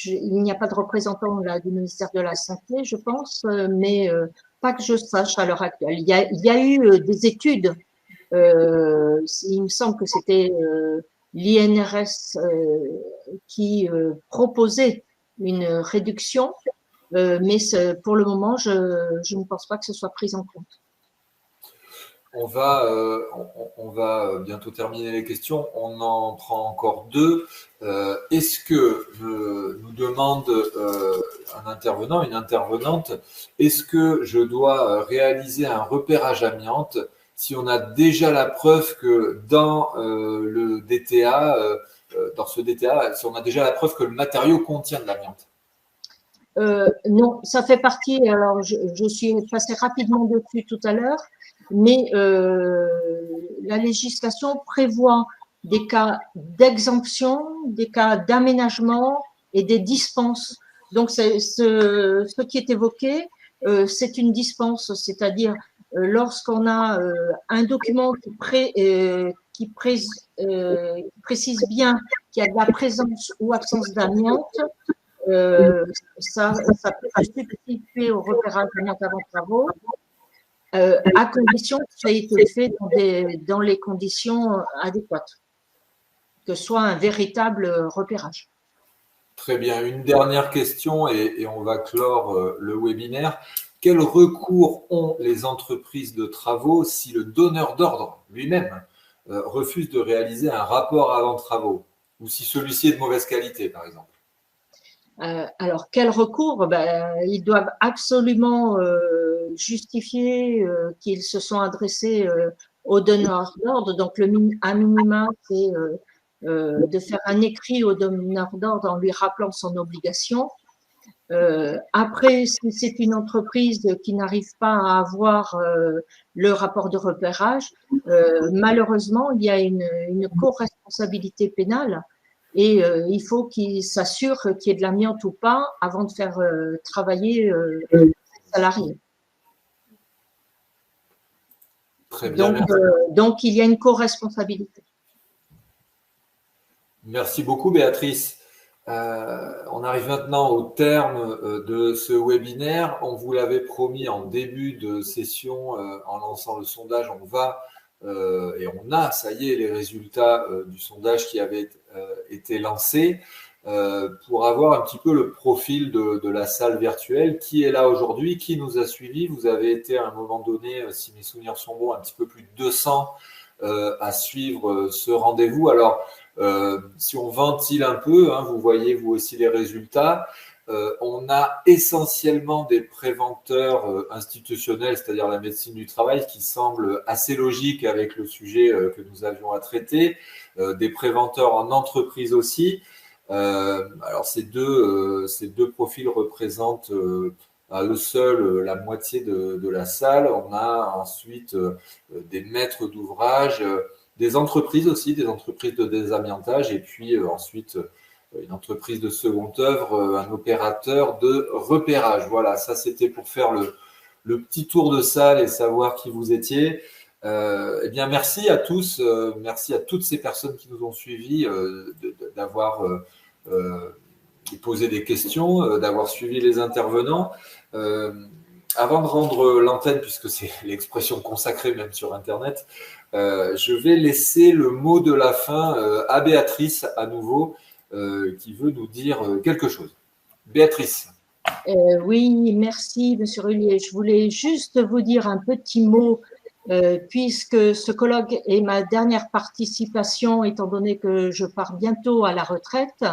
il n'y a pas de représentant là, du ministère de la Santé, je pense, mais pas que je sache à l'heure actuelle. Il y a eu des études, il me semble que c'était l'INRS qui proposait une réduction, mais pour le moment, je ne pense pas que ce soit pris en compte. On va bientôt terminer les questions. On en prend encore deux. Est-ce que nous demande un intervenant, une intervenante, est-ce que je dois réaliser un repérage amiante si on a déjà la preuve que dans le DTA, dans ce DTA, si on a déjà la preuve que le matériau contient de l'amiante? Non, ça fait partie. Alors, je suis passée rapidement dessus tout à l'heure, mais la législation prévoit des cas d'exemption, des cas d'aménagement et des dispenses. Donc, ce qui est évoqué, c'est une dispense, c'est-à-dire lorsqu'on a un document qui précise bien qu'il y a de la présence ou absence d'amiante, ça peut se substituer au repérage amiante avant travaux, à condition que ça ait été fait dans les conditions adéquates, que ce soit un véritable repérage. Très bien. Une dernière question et on va clore le webinaire. Quel recours ont les entreprises de travaux si le donneur d'ordre lui-même refuse de réaliser un rapport avant travaux ou si celui-ci est de mauvaise qualité, par exemple? Alors, quel recours? Ils doivent absolument justifier qu'ils se sont adressés au donneur d'ordre. Donc, à minima, c'est de faire un écrit au donneur d'ordre en lui rappelant son obligation. Après, si c'est une entreprise qui n'arrive pas à avoir le rapport de repérage, malheureusement, il y a une co-responsabilité pénale. Et il faut qu'il s'assure qu'il y ait de l'amiante ou pas avant de faire travailler les salariés. Très bien. Donc, il y a une co-responsabilité. Merci beaucoup, Béatrice. On arrive maintenant au terme de ce webinaire. On vous l'avait promis en début de session en lançant le sondage. On va et on a, ça y est, les résultats du sondage qui avait été lancé pour avoir un petit peu le profil de la salle virtuelle. Qui est là aujourd'hui? Qui nous a suivis? Vous avez été à un moment donné, si mes souvenirs sont bons, un petit peu plus de 200 à suivre ce rendez-vous. Alors, si on ventile un peu, hein, vous voyez vous aussi les résultats. On a essentiellement des préventeurs institutionnels, c'est-à-dire la médecine du travail, qui semble assez logique avec le sujet que nous avions à traiter, des préventeurs en entreprise aussi. Alors ces deux profils représentent à eux seuls la moitié de la salle. On a ensuite des maîtres d'ouvrage, des entreprises aussi, des entreprises de désamiantage, et puis ensuite une entreprise de seconde œuvre, un opérateur de repérage. Voilà, ça c'était pour faire le petit tour de salle et savoir qui vous étiez. Eh bien, merci à tous, merci à toutes ces personnes qui nous ont suivis d'avoir posé des questions, d'avoir suivi les intervenants. Avant de rendre l'antenne, puisque c'est l'expression consacrée même sur Internet, je vais laisser le mot de la fin à Béatrice à nouveau, qui veut nous dire quelque chose. Béatrice. Oui, merci, Monsieur Rullier. Je voulais juste vous dire un petit mot, puisque ce colloque est ma dernière participation, étant donné que je pars bientôt à la retraite.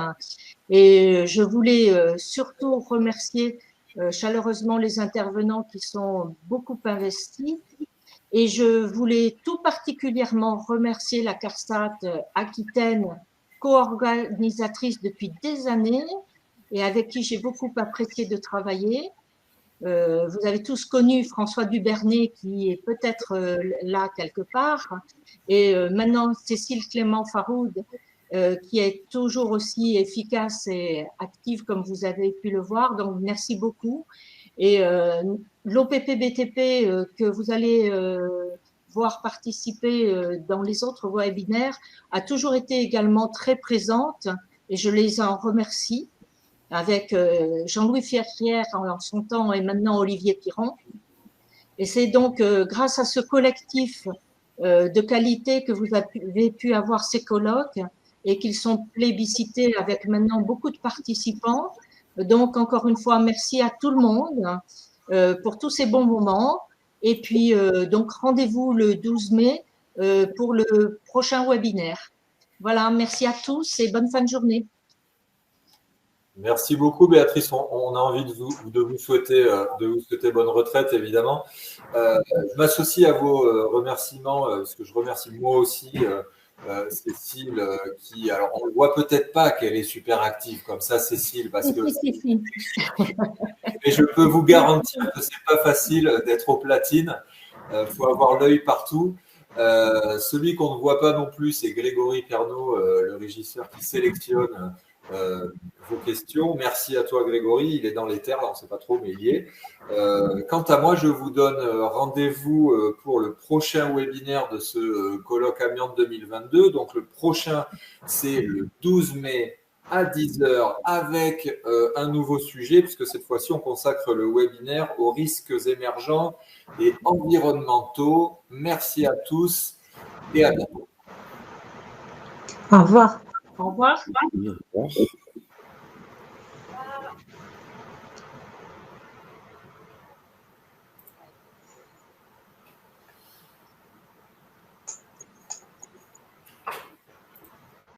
Et je voulais surtout remercier chaleureusement les intervenants qui sont beaucoup investis. Et je voulais tout particulièrement remercier la CARSAT Aquitaine, co-organisatrice depuis des années et avec qui j'ai beaucoup apprécié de travailler. Vous avez tous connu François Dubernet qui est peut-être là quelque part, et maintenant Cécile Clément-Faroud qui est toujours aussi efficace et active comme vous avez pu le voir. Donc merci beaucoup. Et l'OPP-BTP que vous allez voir participer dans les autres webinaires a toujours été également très présente et je les en remercie, avec Jean-Louis Ferrière en son temps et maintenant Olivier Piron. Et c'est donc grâce à ce collectif de qualité que vous avez pu avoir ces colloques et qu'ils sont plébiscités avec maintenant beaucoup de participants. Donc, encore une fois, merci à tout le monde pour tous ces bons moments. Et puis, donc, rendez-vous le 12 mai pour le prochain webinaire. Voilà, merci à tous et bonne fin de journée. Merci beaucoup, Béatrice. On a envie de vous souhaiter bonne retraite, évidemment. Je m'associe à vos remerciements, parce que je remercie moi aussi Cécile, qui, alors on ne voit peut-être pas qu'elle est super active comme ça, Cécile, parce que mais je peux vous garantir que c'est pas facile d'être aux platines. Faut avoir l'œil partout. Celui qu'on ne voit pas non plus, c'est Grégory Pernaut, le régisseur qui sélectionne vos questions. Merci à toi, Grégory. Il est dans les terres, on ne sait pas trop, mais il y est. Quant à moi, je vous donne rendez-vous pour le prochain webinaire de ce colloque Amiante 2022. Donc, le prochain, c'est le 12 mai à 10h avec un nouveau sujet, puisque cette fois-ci, on consacre le webinaire aux risques émergents et environnementaux. Merci à tous et à bientôt. Au revoir. Au revoir. Au revoir.